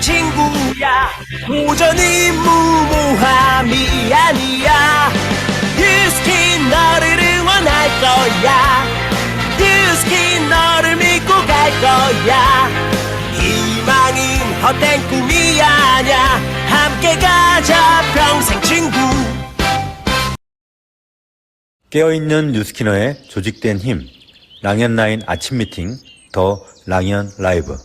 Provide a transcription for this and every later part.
친구야 도전이 무모함이 아니야 유스킨 너를 응원할 거야 유스킨 너를 믿고 갈 거야 희망은 헛된 꿈이 아냐 함께 가자 평생 친구 깨어있는 뉴스키너의 조직된 힘 랑연9 아침 미팅 더 랑연 라이브.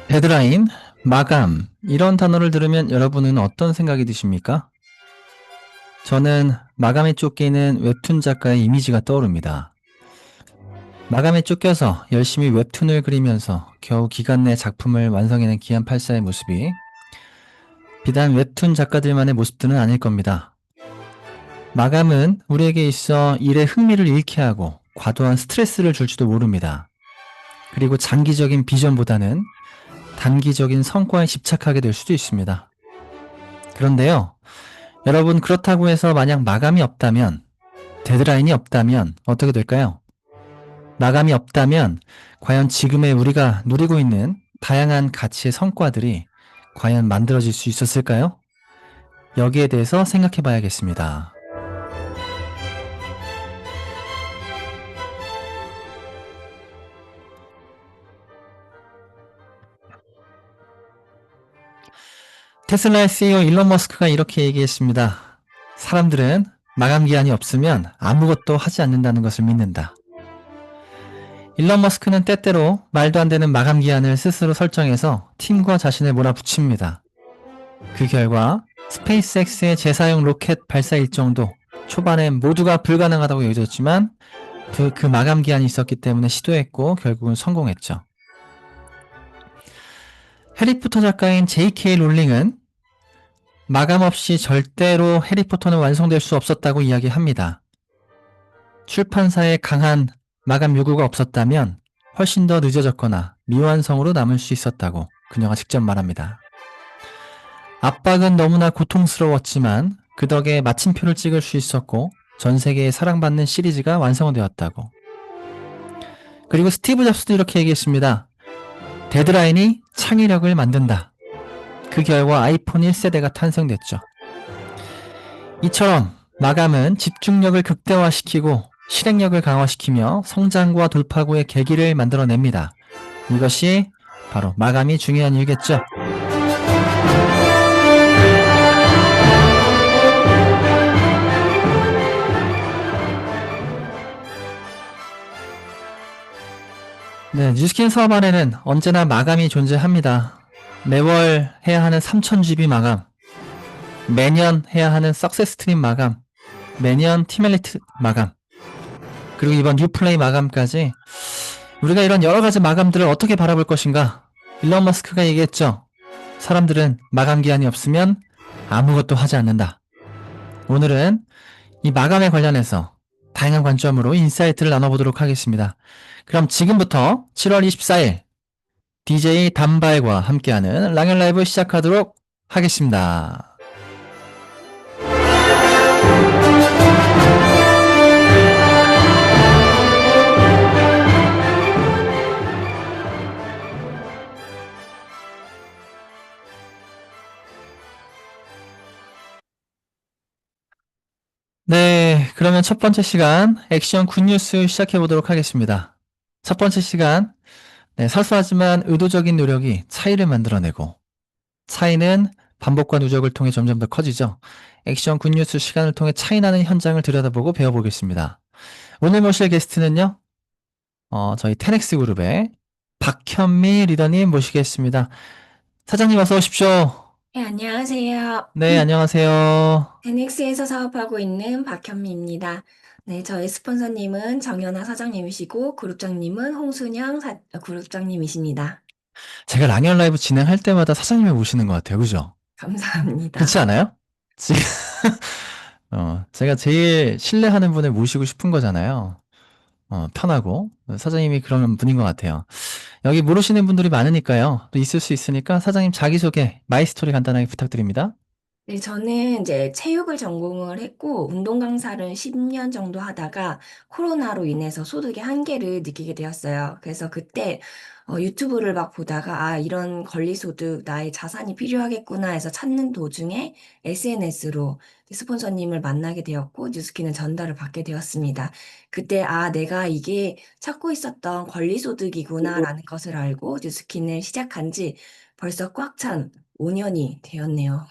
데드라인, 마감 이런 단어를 들으면 여러분은 어떤 생각이 드십니까? 저는 마감에 쫓기는 웹툰 작가의 이미지가 떠오릅니다. 마감에 쫓겨서 열심히 웹툰을 그리면서 겨우 기간 내 작품을 완성해낸 기안84의 모습이 비단 웹툰 작가들만의 모습들은 아닐 겁니다. 마감은 우리에게 있어 일에 흥미를 잃게 하고 과도한 스트레스를 줄지도 모릅니다. 그리고 장기적인 비전보다는 단기적인 성과에 집착하게 될 수도 있습니다. 그런데요, 여러분 그렇다고 해서 만약 마감이 없다면, 데드라인이 없다면 어떻게 될까요? 마감이 없다면 과연 지금의 우리가 누리고 있는 다양한 가치의 성과들이 과연 만들어질 수 있었을까요? 여기에 대해서 생각해 봐야겠습니다. 테슬라의 CEO 일론 머스크가 이렇게 얘기했습니다. 사람들은 마감 기한이 없으면 아무것도 하지 않는다는 것을 믿는다. 일론 머스크는 때때로 말도 안 되는 마감 기한을 스스로 설정해서 팀과 자신을 몰아붙입니다. 그 결과 스페이스X의 재사용 로켓 발사 일정도 초반엔 모두가 불가능하다고 여겨졌지만 그 마감 기한이 있었기 때문에 시도했고 결국은 성공했죠. 해리포터 작가인 J.K. 롤링은 마감 없이 절대로 해리포터는 완성될 수 없었다고 이야기합니다. 출판사의 강한 마감 요구가 없었다면 훨씬 더 늦어졌거나 미완성으로 남을 수 있었다고 그녀가 직접 말합니다. 압박은 너무나 고통스러웠지만 그 덕에 마침표를 찍을 수 있었고 전 세계에 사랑받는 시리즈가 완성되었다고. 그리고 스티브 잡스도 이렇게 얘기했습니다. 데드라인이 창의력을 만든다. 그 결과 아이폰 1세대가 탄생됐죠. 이처럼 마감은 집중력을 극대화시키고 실행력을 강화시키며 성장과 돌파구의 계기를 만들어냅니다. 이것이 바로 마감이 중요한 이유겠죠. 네, 뉴스킨 사업 안에는 언제나 마감이 존재합니다. 매월 해야 하는 3000GB 마감, 매년 해야 하는 석세스 스트림 마감, 매년 팀엘리트 마감, 그리고 이번 뉴플레이 마감까지 우리가 이런 여러가지 마감들을 어떻게 바라볼 것인가? 일론 머스크가 얘기했죠. 사람들은 마감 기한이 없으면 아무것도 하지 않는다. 오늘은 이 마감에 관련해서 다양한 관점으로 인사이트를 나눠보도록 하겠습니다. 그럼 지금부터 7월 24일 DJ 단발과 함께하는 랑연 라이브 시작하도록 하겠습니다. 네, 그러면 첫 번째 시간 액션 굿뉴스 시작해 보도록 하겠습니다. 첫 번째 시간, 사소하지만 의도적인 노력이 차이를 만들어내고 차이는 반복과 누적을 통해 점점 더 커지죠. 액션 굿뉴스 시간을 통해 차이나는 현장을 들여다보고 배워보겠습니다. 오늘 모실 게스트는요, 저희 테넥스 그룹의 박현미 리더님 모시겠습니다. 사장님 어서 오십시오. 네, 안녕하세요. 네, 안녕하세요. 테넥스에서 사업하고 있는 박현미입니다. 네, 저희 스폰서님은 정연아 사장님이시고, 그룹장님은 홍순영 그룹장님이십니다. 제가 랑연 라이브 진행할 때마다 사장님이 오시는 것 같아요. 그죠? 그렇지 감사합니다. 않아요? 지금, 제가 제일 신뢰하는 분을 모시고 싶은 거잖아요. 편하고. 사장님이 그런 분인 것 같아요. 여기 모르시는 분들이 많으니까요. 또 있을 수 있으니까 사장님 자기소개, 마이스토리 간단하게 부탁드립니다. 네, 저는 이제 체육을 전공을 했고, 운동 강사를 10년 정도 하다가 코로나로 인해서 소득의 한계를 느끼게 되었어요. 그래서 그때 유튜브를 막 보다가, 아, 이런 권리소득, 나의 자산이 필요하겠구나 해서 찾는 도중에 SNS로 스폰서님을 만나게 되었고, 뉴스키는 전달을 받게 되었습니다. 그때, 아, 내가 이게 찾고 있었던 권리소득이구나라는 것을 알고 뉴스키는 시작한 지 벌써 꽉 찬 5년이 되었네요.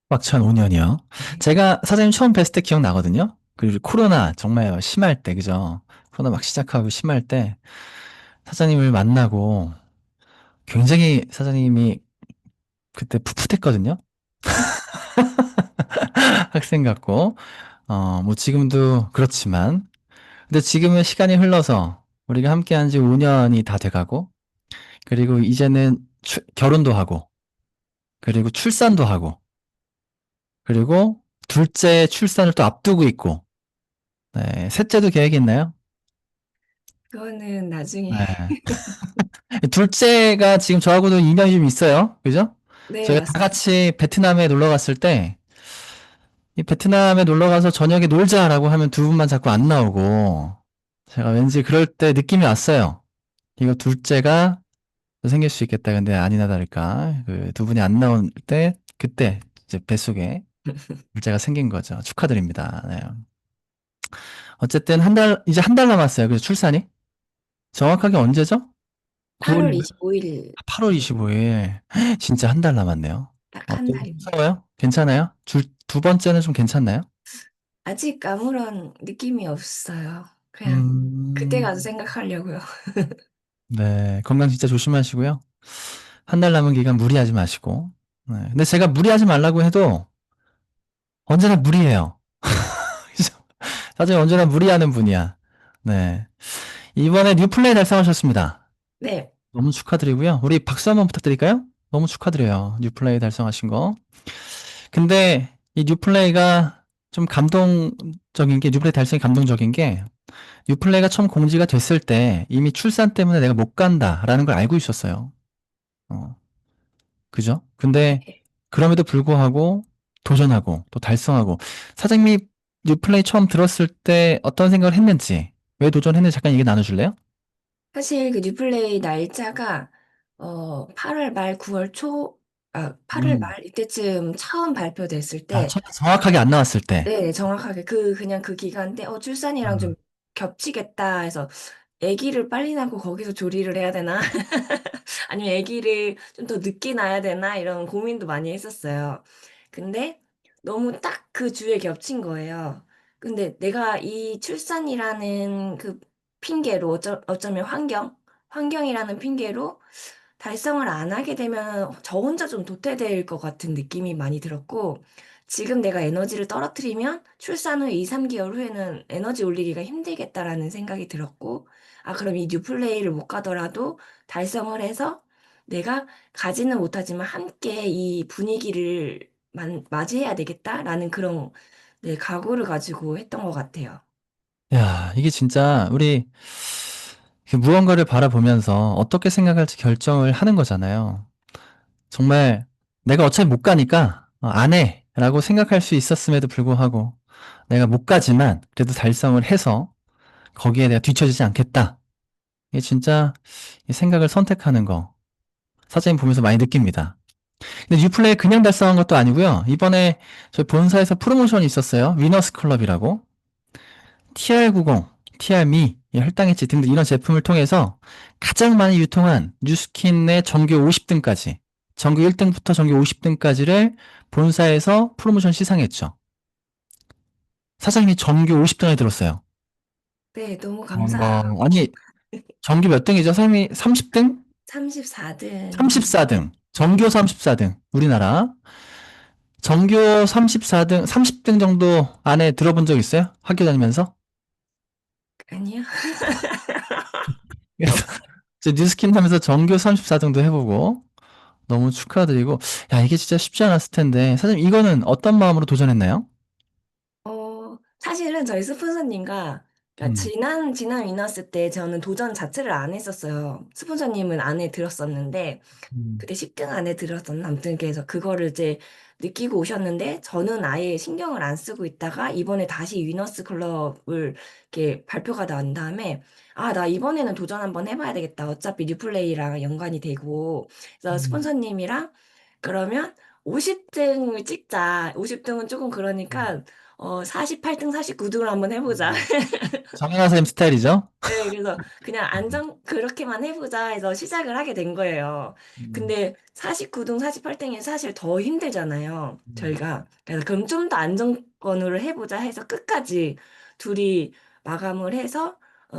꽉찬 5년이요. 네. 제가 사장님 처음 뵀을 때 기억나거든요. 그리고 코로나 정말 심할 때, 그죠? 코로나 막 시작하고 심할 때 사장님을 만나고 굉장히 사장님이 그때 풋풋했거든요. 학생 같고, 뭐 지금도 그렇지만. 근데 지금은 시간이 흘러서 우리가 함께 한 지 5년이 다 돼가고, 그리고 이제는 결혼도 하고, 그리고 출산도 하고, 그리고 둘째 출산을 또 앞두고 있고, 네, 셋째도 계획이 있나요? 그거는 나중에. 네. 둘째가 지금 저하고도 인연이 좀 있어요. 그죠? 네, 저희가 다 맞습니다. 같이 베트남에 놀러 갔을 때, 이 베트남에 놀러 가서 저녁에 놀자라고 하면 두 분만 자꾸 안 나오고, 제가 왠지 그럴 때 느낌이 왔어요. 이거 둘째가 생길 수 있겠다. 근데 아니나 다를까. 그 두 분이 안 나올 때, 그때 이제 뱃속에 둘째가 생긴 거죠. 축하드립니다. 네. 어쨌든 이제 한 달 남았어요. 그래서 출산이. 정확하게 언제죠? 8월 9월, 25일, 8월 25일. 진짜 한 달 남았네요. 딱 한 좀 달입니다. 무서워요? 괜찮아요? 두 번째는 좀 괜찮나요? 아직 아무런 느낌이 없어요. 그냥 그때 음, 가서 생각하려고요. 네. 건강 진짜 조심하시고요. 한 달 남은 기간 무리하지 마시고. 네. 근데 제가 무리하지 말라고 해도 언제나 무리해요. 그죠? 사실 언제나 무리하는 분이야. 네. 이번에 뉴플레이 달성하셨습니다. 네, 너무 축하드리고요. 우리 박수 한번 부탁드릴까요? 너무 축하드려요. 뉴플레이 달성하신 거. 근데 이 뉴플레이가 좀 감동적인 게, 뉴플레이 달성이 감동적인 게, 뉴플레이가 처음 공지가 됐을 때 이미 출산 때문에 내가 못 간다라는 걸 알고 있었어요. 어, 그죠? 근데 네. 그럼에도 불구하고 도전하고 또 달성하고, 사장님이 뉴플레이 처음 들었을 때 어떤 생각을 했는지, 왜 도전했는지 잠깐 얘기 나눠줄래요? 사실 그 뉴플레이 날짜가 8월 말 9월 초, 8월 음. 말 이때쯤 처음 발표됐을 아, 때, 정확하게 안 나왔을 때. 네, 정확하게 그냥 그 기간 때 출산이랑 음. 좀 겹치겠다 해서 아기를 빨리 낳고 거기서 조리를 해야 되나? 아니면 아기를 좀 더 늦게 낳아야 되나? 이런 고민도 많이 했었어요. 근데 너무 딱 그 주에 겹친 거예요. 근데 내가 이 출산이라는 그 핑계로 어쩌면 환경이라는 핑계로 달성을 안 하게 되면 저 혼자 좀 도태될 것 같은 느낌이 많이 들었고, 지금 내가 에너지를 떨어뜨리면 출산 후 2, 3개월 후에는 에너지 올리기가 힘들겠다라는 생각이 들었고, 아, 그럼 이 뉴플레이를 못 가더라도 달성을 해서 내가 가지는 못하지만 함께 이 분위기를 맞이해야 되겠다라는 그런 네, 각오를 가지고 했던 것 같아요. 야, 이게 진짜 우리 그 무언가를 바라보면서 어떻게 생각할지 결정을 하는 거잖아요. 정말 내가 어차피 못 가니까 안 해. 라고 생각할 수 있었음에도 불구하고 내가 못 가지만 그래도 달성을 해서 거기에 내가 뒤처지지 않겠다. 이게 진짜 이 생각을 선택하는 거 사장님 보면서 많이 느낍니다. 근데 뉴플레이 그냥 달성한 것도 아니고요. 이번에 저희 본사에서 프로모션이 있었어요. 위너스 클럽이라고. TR90, TR미, 혈당 엣지 등등 이런 제품을 통해서 가장 많이 유통한 뉴스킨의 정규 50등까지, 정규 1등부터 정규 50등까지를 본사에서 프로모션 시상했죠. 사장님이 정규 50등에 들었어요. 네, 너무 감사하고 아니, 정규 몇 등이죠? 사장님이 30등? 34등. 34등. 정규 34등. 우리나라. 전교 34등, 30등 정도 안에 들어본 적 있어요? 학교 다니면서? 아니요. 그래서 이제 뉴스킨 하면서 전교 34등도 해보고 너무 축하드리고, 야, 이게 진짜 쉽지 않았을 텐데, 사장님, 이거는 어떤 마음으로 도전했나요? 사실은 저희 스폰서님과 그러니까 음, 지난 위너스 때 저는 도전 자체를 안 했었어요. 스폰서님은 안에 들었었는데 음, 그때 10등 안에 들었었나 아무튼 그래서 그거를 이제 느끼고 오셨는데 저는 아예 신경을 안 쓰고 있다가 이번에 다시 위너스 클럽을 이렇게 발표가 난 다음에 아, 나 이번에는 도전 한번 해봐야 되겠다. 어차피 리플레이랑 연관이 되고 그래서 음, 스폰서님이랑 그러면 50등을 찍자. 50등은 조금 음. 그러니까 48등, 49등을 한번 해보자. 정연아 선생님 스타일이죠? 네, 그래서 그냥 음, 그렇게만 해보자 해서 시작을 하게 된 거예요. 음, 근데 49등, 48등이 사실 더 힘들잖아요. 음. 저희가. 그래서 그럼 좀 더 안정권으로 해보자 해서 끝까지 둘이 마감을 해서,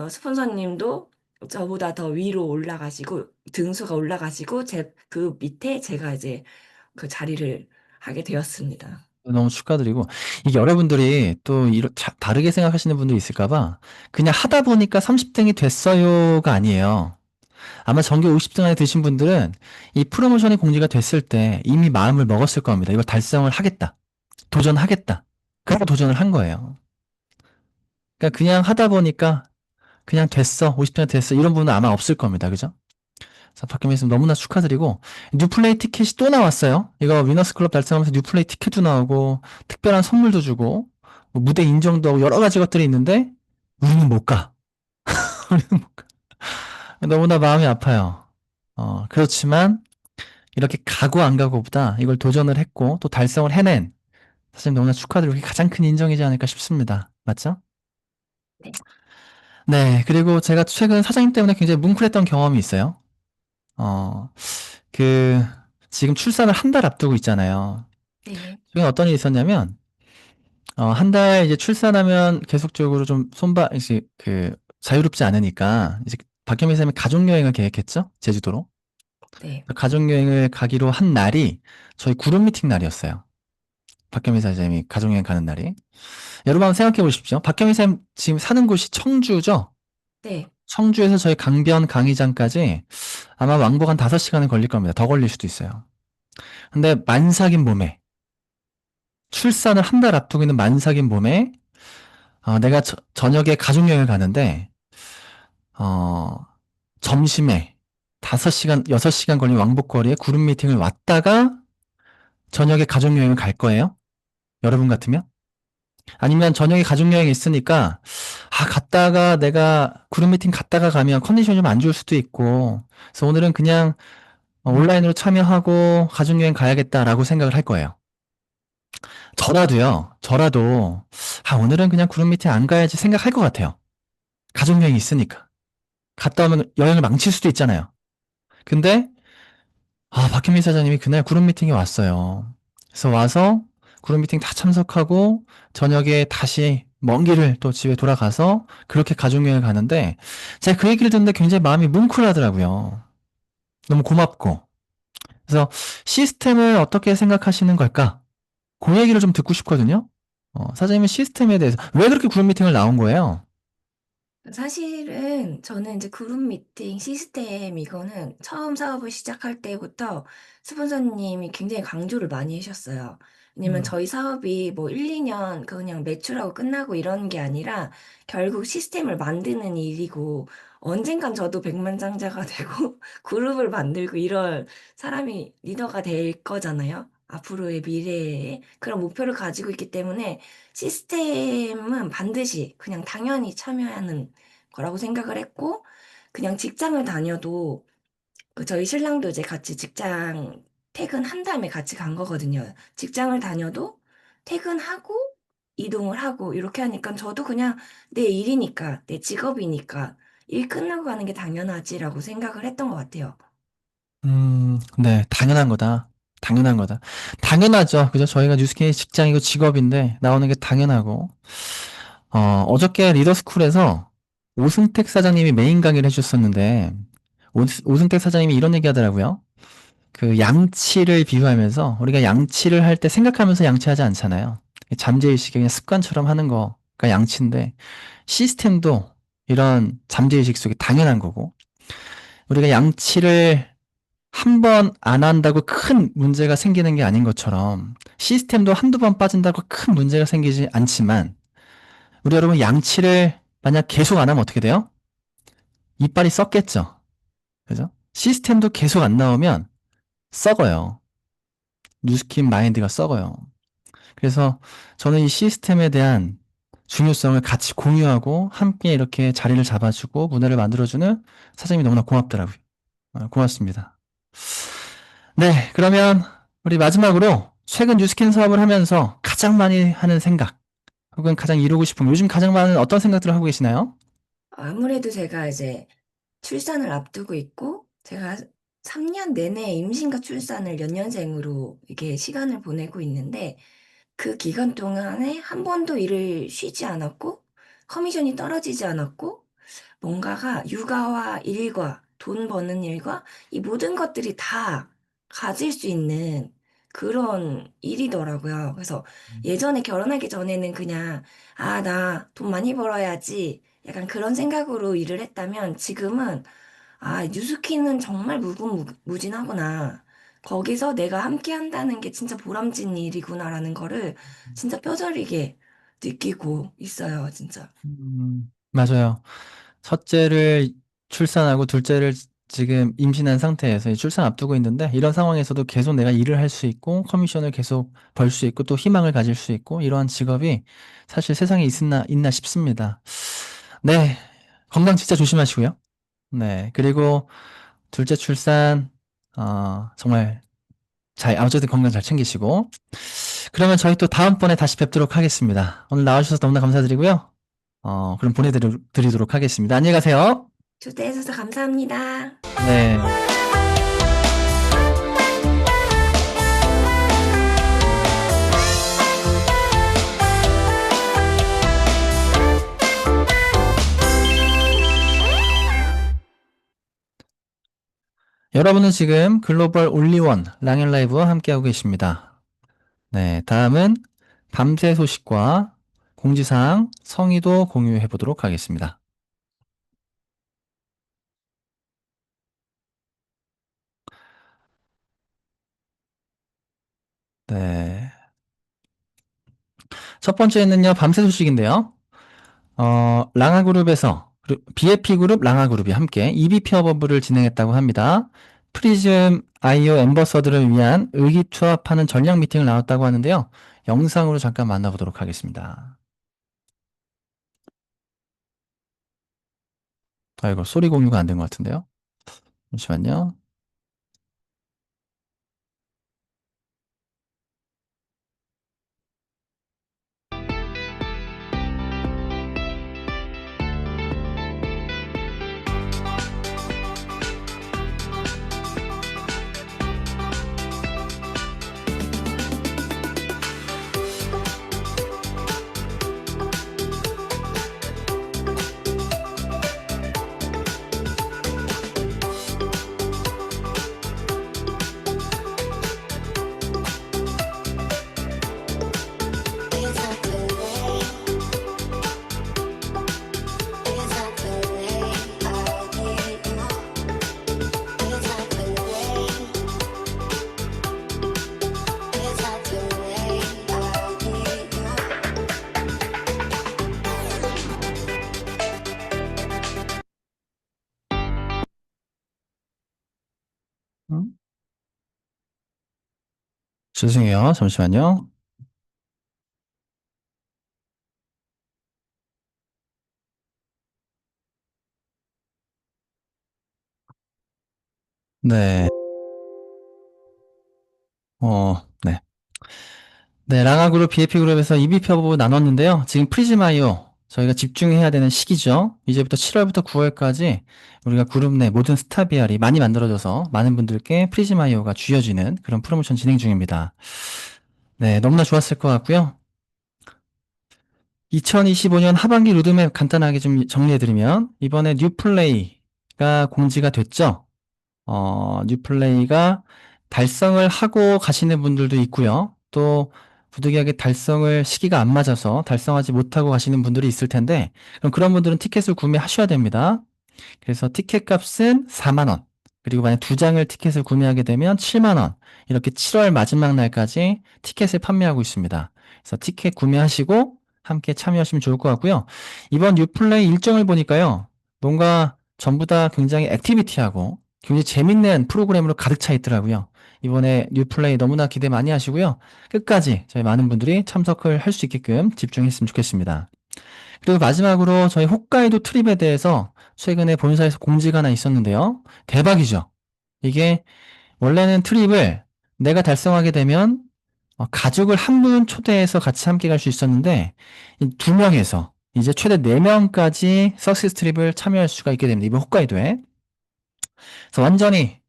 스폰서님도 저보다 더 위로 올라가시고, 등수가 올라가시고, 그 밑에 제가 이제 그 자리를 하게 되었습니다. 너무 축하드리고, 이게 여러분들이 또 다르게 생각하시는 분도 있을까봐, 그냥 하다 보니까 30등이 됐어요가 아니에요. 아마 전교 50등 안에 드신 분들은 이 프로모션이 공지가 됐을 때 이미 마음을 먹었을 겁니다. 이걸 달성을 하겠다. 도전하겠다. 그러고 도전을 한 거예요. 그러니까 그냥 하다 보니까 그냥 됐어. 50등이 됐어. 이런 분은 아마 없을 겁니다. 그죠? 그래서 박경민 선생님 너무나 축하드리고, 뉴플레이 티켓이 또 나왔어요. 이거 위너스 클럽 달성하면서 뉴플레이 티켓도 나오고, 특별한 선물도 주고, 뭐 무대 인정도 하고 여러 가지 것들이 있는데, 우리는 못 가. 우리는 못 가. 너무나 마음이 아파요. 그렇지만, 이렇게 가고 안 가고보다 이걸 도전을 했고, 또 달성을 해낸, 사실 너무나 축하드리고, 그게 가장 큰 인정이지 않을까 싶습니다. 맞죠? 네. 네, 그리고 제가 최근 사장님 때문에 굉장히 뭉클했던 경험이 있어요. 어, 그, 지금 출산을 한 달 앞두고 있잖아요. 네. 최근에 어떤 일이 있었냐면, 한 달 이제 출산하면 계속적으로 좀 이제 자유롭지 않으니까, 이제 박현미 쌤이 가족여행을 계획했죠? 제주도로. 네. 가족여행을 가기로 한 날이 저희 그룹 미팅 날이었어요. 박현미 사장님이 가족여행 가는 날이. 여러분 한번 생각해 보십시오. 박현미 쌤 지금 사는 곳이 청주죠? 네. 청주에서 저희 강변 강의장까지 아마 왕복 한 5시간은 걸릴 겁니다. 더 걸릴 수도 있어요. 근데 만삭인 봄에, 출산을 한 달 앞두고 있는 만삭인 봄에, 내가 저녁에 가족여행을 가는데, 어, 점심에 5시간, 6시간 걸린 왕복거리에 그룹 미팅을 왔다가 저녁에 가족여행을 갈 거예요? 여러분 같으면? 아니면 저녁에 가족여행이 있으니까, 갔다가 내가 그룹 미팅 갔다가 가면 컨디션이 좀 안 좋을 수도 있고, 그래서 오늘은 그냥 온라인으로 참여하고 가족여행 가야겠다라고 생각을 할 거예요. 저라도, 오늘은 그냥 그룹 미팅 안 가야지 생각할 것 같아요. 가족여행이 있으니까. 갔다 오면 여행을 망칠 수도 있잖아요. 근데, 박현민 사장님이 그날 그룹 미팅에 왔어요. 그래서 와서 그룹 미팅 다 참석하고, 저녁에 다시 먼 길을 또 집에 돌아가서 그렇게 가족여행을 가는데, 제가 그 얘기를 듣는데 굉장히 마음이 뭉클하더라고요. 너무 고맙고. 그래서 시스템을 어떻게 생각하시는 걸까? 그 얘기를 좀 듣고 싶거든요. 사장님은 시스템에 대해서 왜 그렇게 그룹 미팅을 나온 거예요? 사실은 저는 이제 그룹 미팅 시스템 이거는 처음 사업을 시작할 때부터 스폰서님이 굉장히 강조를 많이 하셨어요. 왜냐면 음, 저희 사업이 뭐 1, 2년 그냥 매출하고 끝나고 이런 게 아니라 결국 시스템을 만드는 일이고 언젠간 저도 백만장자가 되고 그룹을 만들고 이런 사람이 리더가 될 거잖아요. 앞으로의 미래에 그런 목표를 가지고 있기 때문에 시스템은 반드시 그냥 당연히 참여하는 거라고 생각을 했고, 그냥 직장을 다녀도, 저희 신랑도 이제 같이 직장 퇴근한 다음에 같이 간 거거든요. 직장을 다녀도 퇴근하고 이동을 하고 이렇게 하니까 저도 그냥 내 일이니까, 내 직업이니까 일 끝나고 가는 게 당연하지라고 생각을 했던 것 같아요. 네, 당연한 거다. 당연한 거다. 당연하죠. 그죠? 저희가 뉴스케이 직장이고 직업인데 나오는 게 당연하고. 어저께 리더스쿨에서 오승택 사장님이 메인 강의를 해주셨었는데, 오승택 사장님이 이런 얘기 하더라고요. 그 양치를 비유하면서 우리가 양치를 할 때 생각하면서 양치하지 않잖아요. 잠재의식이 그냥 습관처럼 하는 거가 양치인데 시스템도 이런 잠재의식 속에 당연한 거고 우리가 양치를 한 번 안 한다고 큰 문제가 생기는 게 아닌 것처럼 시스템도 한두 번 빠진다고 큰 문제가 생기지 않지만 우리 여러분 양치를 만약 계속 안 하면 어떻게 돼요? 이빨이 썩겠죠. 그죠? 시스템도 계속 안 나오면 썩어요. 뉴스킨 마인드가 썩어요. 그래서 저는 이 시스템에 대한 중요성을 같이 공유하고 함께 이렇게 자리를 잡아주고 문화를 만들어주는 사장님이 너무나 고맙더라고요. 고맙습니다. 네, 그러면 우리 마지막으로 최근 뉴스킨 사업을 하면서 가장 많이 하는 생각 혹은 가장 이루고 싶은 요즘 가장 많은 어떤 생각들을 하고 계시나요? 아무래도 제가 이제 출산을 앞두고 있고, 제가 3년 내내 임신과 출산을 연년생으로 이렇게 시간을 보내고 있는데, 그 기간 동안에 한 번도 일을 쉬지 않았고, 커미션이 떨어지지 않았고, 뭔가가 육아와 일과 돈 버는 일과 이 모든 것들이 다 가질 수 있는 그런 일이더라고요. 그래서 예전에 결혼하기 전에는 그냥, 아, 나 돈 많이 벌어야지. 약간 그런 생각으로 일을 했다면 지금은, 아, 뉴스킨은 정말 무궁무진하구나. 거기서 내가 함께 한다는 게 진짜 보람진 일이구나라는 거를 진짜 뼈저리게 느끼고 있어요, 진짜. 맞아요. 첫째를 출산하고 둘째를 지금 임신한 상태에서 이 출산 앞두고 있는데 이런 상황에서도 계속 내가 일을 할 수 있고 커미션을 계속 벌 수 있고 또 희망을 가질 수 있고 이러한 직업이 사실 세상에 있나 싶습니다. 네. 건강 진짜 조심하시고요. 네. 그리고 둘째 출산, 정말 어쨌든 건강 잘 챙기시고. 그러면 저희 또 다음번에 다시 뵙도록 하겠습니다. 오늘 나와주셔서 너무나 감사드리고요. 그럼 보내드리도록 하겠습니다. 안녕히 가세요. 초대해주셔서 감사합니다. 네. 여러분은 지금 글로벌 올리원 랑앤라이브와 함께하고 계십니다. 네. 다음은 밤새 소식과 공지사항 성의도 공유해 보도록 하겠습니다. 네. 첫 번째는요, 밤새 소식인데요. 랑아그룹에서 BFP그룹 랑아그룹이 함께 EBP 협업을 진행했다고 합니다. 프리즘 IO 엠버서들을 위한 의기투합하는 전략 미팅을 나눴다고 하는데요. 영상으로 잠깐 만나보도록 하겠습니다. 이거 소리 공유가 안 된 것 같은데요. 잠시만요. 음? 죄송해요. 잠시만요. 네. 네. 네, 랑아그룹, BFP그룹에서 EBP 협업을 나눴는데요. 지금 프리즈마이오 저희가 집중해야 되는 시기죠. 이제부터 7월부터 9월까지 우리가 그룹 내 모든 스타 BR이 많이 만들어져서 많은 분들께 프리즈마이오가 쥐어지는 그런 프로모션 진행 중입니다. 네, 너무나 좋았을 것 같고요. 2025년 하반기 로드맵 간단하게 좀 정리해드리면 이번에 뉴플레이가 공지가 됐죠. 뉴플레이가 달성을 하고 가시는 분들도 있고요. 또 부득이하게 달성을 시기가 안 맞아서 달성하지 못하고 가시는 분들이 있을 텐데 그럼 그런 분들은 티켓을 구매하셔야 됩니다. 그래서 티켓 값은 4만 원. 그리고 만약 두 장을 티켓을 구매하게 되면 7만 원. 이렇게 7월 마지막 날까지 티켓을 판매하고 있습니다. 그래서 티켓 구매하시고 함께 참여하시면 좋을 것 같고요. 이번 뉴플레이 일정을 보니까요. 뭔가 전부 다 굉장히 액티비티하고 굉장히 재밌는 프로그램으로 가득 차 있더라고요. 이번에 뉴플레이 너무나 기대 많이 하시고요. 끝까지 저희 많은 분들이 참석을 할 수 있게끔 집중했으면 좋겠습니다. 그리고 마지막으로 저희 홋카이도 트립에 대해서 최근에 본사에서 공지가 하나 있었는데요. 대박이죠. 이게 원래는 트립을 내가 달성하게 되면 가족을 한 분 초대해서 같이 함께 갈 수 있었는데 두 명에서 이제 최대 4명까지 석세스 트립을 참여할 수가 있게 됩니다. 이번 홋카이도에. 그래서 완전히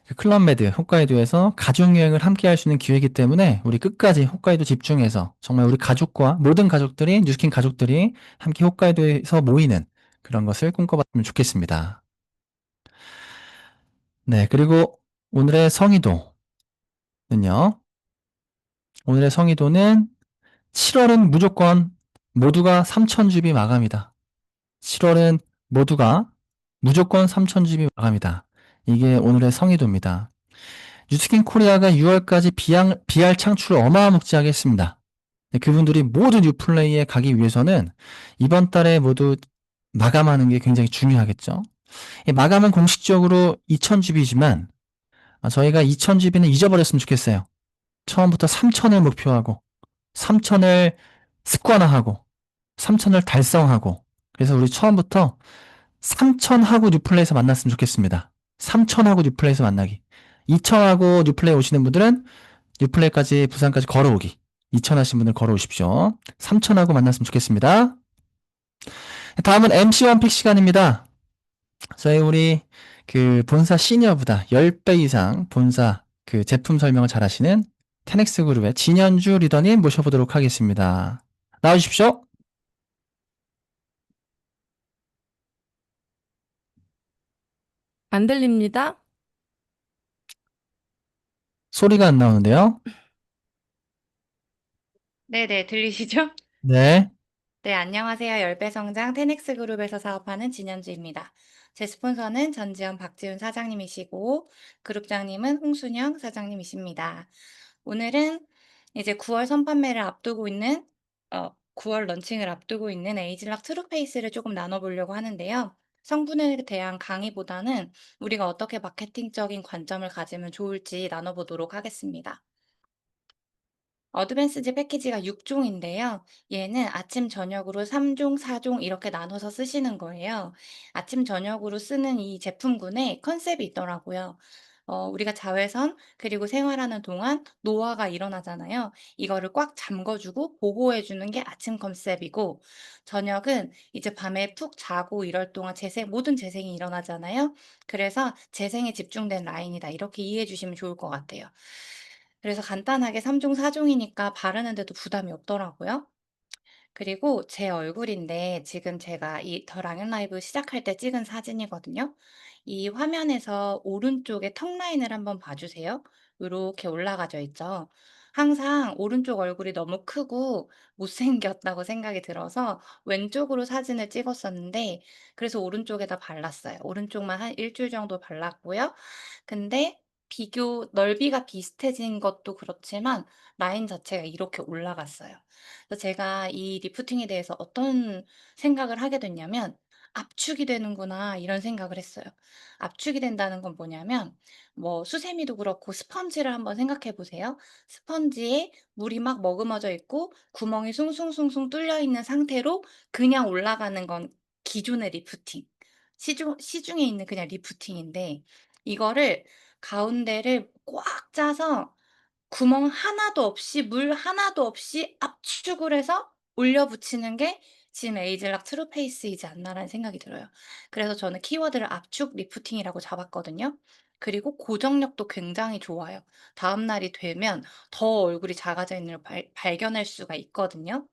그 클럽메드 홋카이도에서 가족여행을 함께 할 수 있는 기회이기 때문에 우리 끝까지 홋카이도 집중해서 정말 우리 가족과 모든 가족들이 뉴스킨 가족들이 함께 홋카이도에서 모이는 그런 것을 꿈꿔봤으면 좋겠습니다. 네, 그리고 오늘의 성의도는요. 오늘의 성의도는 7월은 무조건 모두가 3,000주비 마감이다. 7월은 모두가 무조건 3,000주비 마감이다. 이게 오늘의 성의도입니다. 뉴스킨 코리아가 6월까지 BR 창출을 어마무지하게 했습니다. 그분들이 모든 뉴플레이에 가기 위해서는 이번 달에 모두 마감하는 게 굉장히 중요하겠죠. 마감은 공식적으로 2,000GB지만 저희가 2,000GB는 잊어버렸으면 좋겠어요. 처음부터 3,000을 목표하고 3,000을 습관화하고 3,000을 달성하고 그래서 우리 처음부터 3,000하고 뉴플레이에서 만났으면 좋겠습니다. 3,000하고 뉴플레이에서 만나기. 2,000하고 뉴플레이 오시는 분들은 뉴플레이까지 부산까지 걸어오기. 2,000 하신 분들 걸어오십시오. 3,000하고 만났으면 좋겠습니다. 다음은 MC 원픽 시간입니다. 저희 우리 그 본사 시니어보다 10배 이상 본사 그 제품 설명을 잘 하시는 테넥스 그룹의 진현주 리더님 모셔보도록 하겠습니다. 나와주십시오. 안 들립니다. 소리가 안 나오는데요. 네네, 들리시죠? 네. 네, 안녕하세요. 10배 성장 테넥스 그룹에서 사업하는 진현주입니다. 제 스폰서는 전지현 박지훈 사장님이시고, 그룹장님은 홍순영 사장님이십니다. 오늘은 이제 9월 선판매를 앞두고 있는, 9월 런칭을 앞두고 있는 에이즐락 트루페이스를 조금 나눠보려고 하는데요. 성분에 대한 강의보다는 우리가 어떻게 마케팅적인 관점을 가지면 좋을지 나눠보도록 하겠습니다. 어드밴스드 패키지가 6종인데요. 얘는 아침, 저녁으로 3종, 4종 이렇게 나눠서 쓰시는 거예요. 아침, 저녁으로 쓰는 이 제품군에 컨셉이 있더라고요. 우리가 자외선 그리고 생활하는 동안 노화가 일어나잖아요. 이거를 꽉 잠궈주고 보호해주는 게 아침 컨셉이고, 저녁은 이제 밤에 푹 자고 이럴 동안 모든 재생이 일어나잖아요. 그래서 재생에 집중된 라인이다. 이렇게 이해해 주시면 좋을 것 같아요. 그래서 간단하게 3종, 4종이니까 바르는데도 부담이 없더라고요. 그리고 제 얼굴인데 지금 제가 이 더 랑앤 라이브 시작할 때 찍은 사진이거든요. 이 화면에서 오른쪽에 턱 라인을 한번 봐 주세요. 요렇게 올라가져 있죠. 항상 오른쪽 얼굴이 너무 크고 못생겼다고 생각이 들어서 왼쪽으로 사진을 찍었었는데 그래서 오른쪽에다 발랐어요. 오른쪽만 한 1주일 정도 발랐고요. 근데 넓이가 비슷해진 것도 그렇지만 라인 자체가 이렇게 올라갔어요. 그래서 제가 이 리프팅에 대해서 어떤 생각을 하게 됐냐면 '압축이 되는구나.' 이런 생각을 했어요. 압축이 된다는 건 뭐냐면 뭐 수세미도 그렇고 스펀지를 한번 생각해 보세요. 스펀지에 물이 막 머금어져 있고 구멍이 숭숭숭숭 뚫려 있는 상태로 그냥 올라가는 건 기존의 리프팅. 시중에 있는 그냥 리프팅인데 이거를 가운데를 꽉 짜서 구멍 하나도 없이 물 하나도 없이 압축을 해서 올려 붙이는 게 지금 에이즐락 트루페이스이지 않나라는 생각이 들어요. 그래서 저는 키워드를 압축 리프팅이라고 잡았거든요. 그리고 고정력도 굉장히 좋아요. 다음 날이 되면 더 얼굴이 작아져 있는 걸 발견할 수가 있거든요.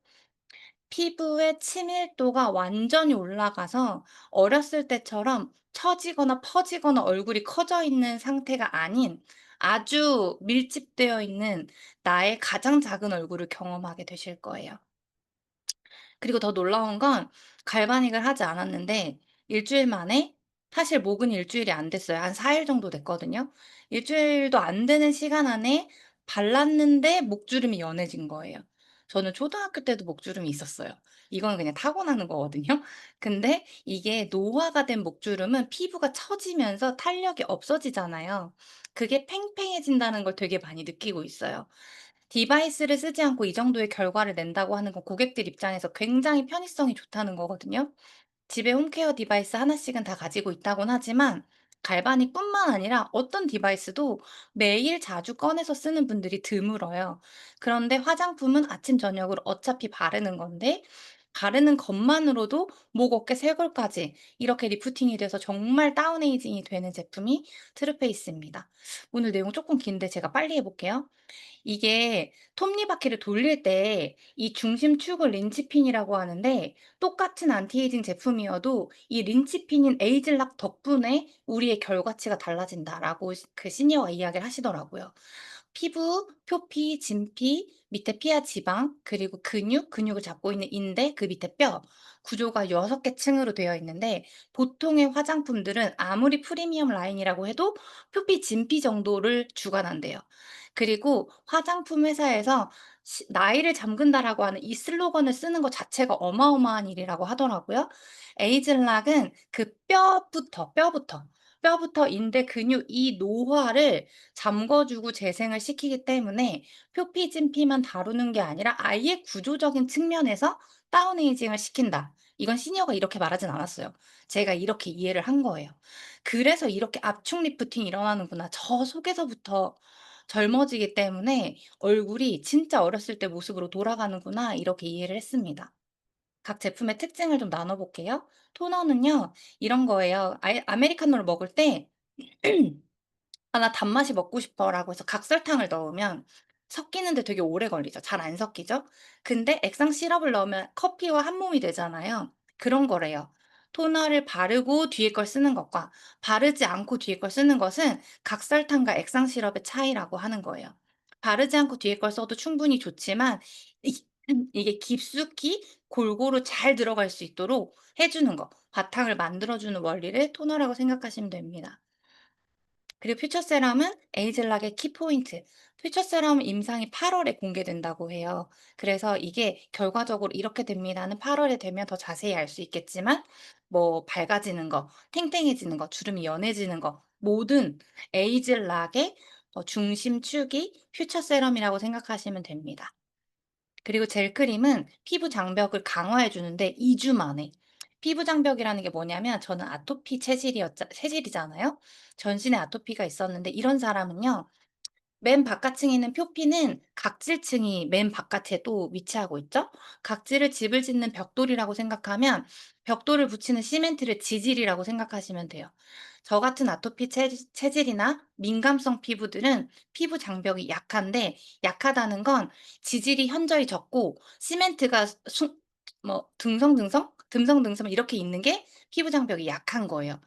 피부의 친밀도가 완전히 올라가서 어렸을 때처럼 처지거나 퍼지거나 얼굴이 커져 있는 상태가 아닌 아주 밀집되어 있는 나의 가장 작은 얼굴을 경험하게 되실 거예요. 그리고 더 놀라운 건 갈바닉을 하지 않았는데 일 주일 만에, 사실 목은 일 주일이 안 됐어요. 한 4일 정도 됐거든요. 일 주일도 안 되는 시간 안에 발랐는데 목주름이 연해진 거예요. 저는 초등학교 때도 목주름이 있었어요. 이거는 그냥 타고나는 거거든요. 근데 이게 노화가 된 목주름은 피부가 처지면서 탄력이 없어지잖아요. 그게 팽팽해진다는 걸 되게 많이 느끼고 있어요. 디바이스를 쓰지 않고 이 정도의 결과를 낸다고 하는 건 고객들 입장에서 굉장히 편의성이 좋다는 거거든요. 집에 홈케어 디바이스 하나씩은 다 가지고 있다곤 하지만 갈바닉뿐만 아니라 어떤 디바이스도 매일 자주 꺼내서 쓰는 분들이 드물어요. 그런데 화장품은 아침 저녁으로 어차피 바르는 건데 바르는 것만으로도 목, 어깨, 쇄골까지 이렇게 리프팅이 돼서 정말 다운에이징이 되는 제품이 트루페이스입니다. 오늘 내용 조금 긴데 제가 빨리 해볼게요. 이게 톱니바퀴를 돌릴 때 이 중심축을 린치핀이라고 하는데, 똑같은 안티에이징 제품이어도 이 린치핀인 에이즐락 덕분에 우리의 결과치가 달라진다라고 그 시니어가 이야기를 하시더라고요. 피부, 표피, 진피, 밑에 피하 지방, 그리고 근육을 잡고 있는 인대, 그 밑에 뼈, 구조가 6개 층으로 되어 있는데 보통의 화장품들은 아무리 프리미엄 라인이라고 해도 표피, 진피 정도를 주관한대요. 그리고 화장품 회사에서 나이를 잠근다라고 하는 이 슬로건을 쓰는 것 자체가 어마어마한 일이라고 하더라고요. 에이즐락은 그 뼈부터 인대, 근육 이 노화를 잠궈주고 재생을 시키기 때문에 표피, 진피만 다루는 게 아니라 아예 구조적인 측면에서 다운에이징을 시킨다. 이건 시니어가 이렇게 말하진 않았어요. 제가 이렇게 이해를 한 거예요. 그래서 이렇게 압축 리프팅이 일어나는구나. 저 속에서부터 젊어지기 때문에 얼굴이 진짜 어렸을 때 모습으로 돌아가는구나. 이렇게 이해를 했습니다. 각 제품의 특징을 좀 나눠 볼게요. 토너는요, 이런 거예요. 아메리카노를 먹을 때 "아 나 단맛이 먹고 싶어."라고 해서 각설탕을 넣으면 섞이는데 되게 오래 걸리죠. 잘 안 섞이죠. 근데 액상 시럽을 넣으면 커피와 한 몸이 되잖아요. 그런 거래요. 토너를 바르고 뒤에 걸 쓰는 것과 바르지 않고 뒤에 걸 쓰는 것은 각설탕과 액상 시럽의 차이라고 하는 거예요. 바르지 않고 뒤에 걸 써도 충분히 좋지만 이 이게 깊숙이 골고루 잘 들어갈 수 있도록 해 주는 거, 바탕을 만들어 주는 원리를 토너라고 생각하시면 됩니다. 그리고 퓨처 세럼은 에이즐락의 키포인트. 퓨처 세럼 임상이 8월 월에 공개된다고 해요. 그래서 이게 결과적으로 이렇게 됩니다는 8월 월에 되면 더 자세히 알 수 있겠지만, 뭐 밝아지는 거, 탱탱해지는 거, 주름이 연해지는 거, 모든 에이즐락의 중심축이 퓨처 세럼이라고 생각하시면 됩니다. 그리고 젤크림은 피부 장벽을 강화해 주는데 2주 만에. 피부 장벽이라는 게 뭐냐면, 저는 아토피 체질이잖아요. 전신에 아토피가 있었는데 이런 사람은요, 맨 바깥층에 있는 표피는 각질층이 맨 바깥에 또 위치하고 있죠. 각질을 집을 짓는 벽돌이라고 생각하면 벽돌을 붙이는 시멘트를 지질이라고 생각하시면 돼요. 저 같은 아토피 체질이나 민감성 피부들은 피부 장벽이 약한데, 약하다는 건 지질이 현저히 적고 시멘트가 듬성듬성 이렇게 있는 게 피부 장벽이 약한 거예요.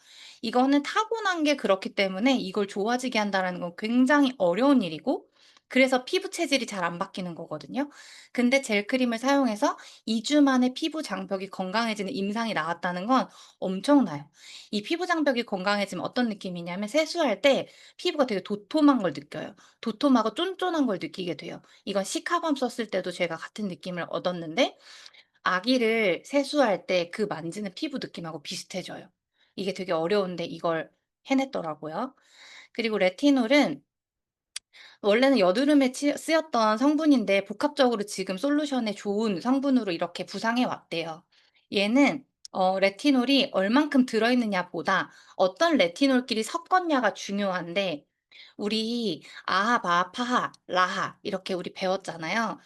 이거는 타고난 게 그렇기 때문에 이걸 좋아지게 한다라는 건 굉장히 어려운 일이고, 그래서 피부 체질이 잘 안 바뀌는 거거든요. 근데 젤크림을 사용해서 2주 만에 피부 장벽이 건강해지는 임상이 나왔다는 건 엄청나요. 이 피부 장벽이 건강해지면 어떤 느낌이냐면, 세수할 때 피부가 되게 도톰한 걸 느껴요. 도톰하고 쫀쫀한 걸 느끼게 돼요. 이건 시카밤 썼을 때도 제가 같은 느낌을 얻었는데, 아기를 세수할 때 그 만지는 피부 느낌하고 비슷해져요. 이게 되게 어려운데 이걸 해냈더라고요. 그리고 레티놀은 원래는 여드름에 쓰였던 성분인데 복합적으로 지금 솔루션에 좋은 성분으로 이렇게 부상해 왔대요. 얘는 레티놀이 얼만큼 들어있느냐보다 어떤 레티놀끼리 섞었냐가 중요한데, 우리 아하, 바하, 파하, 라하 이렇게 우리 배웠잖아요.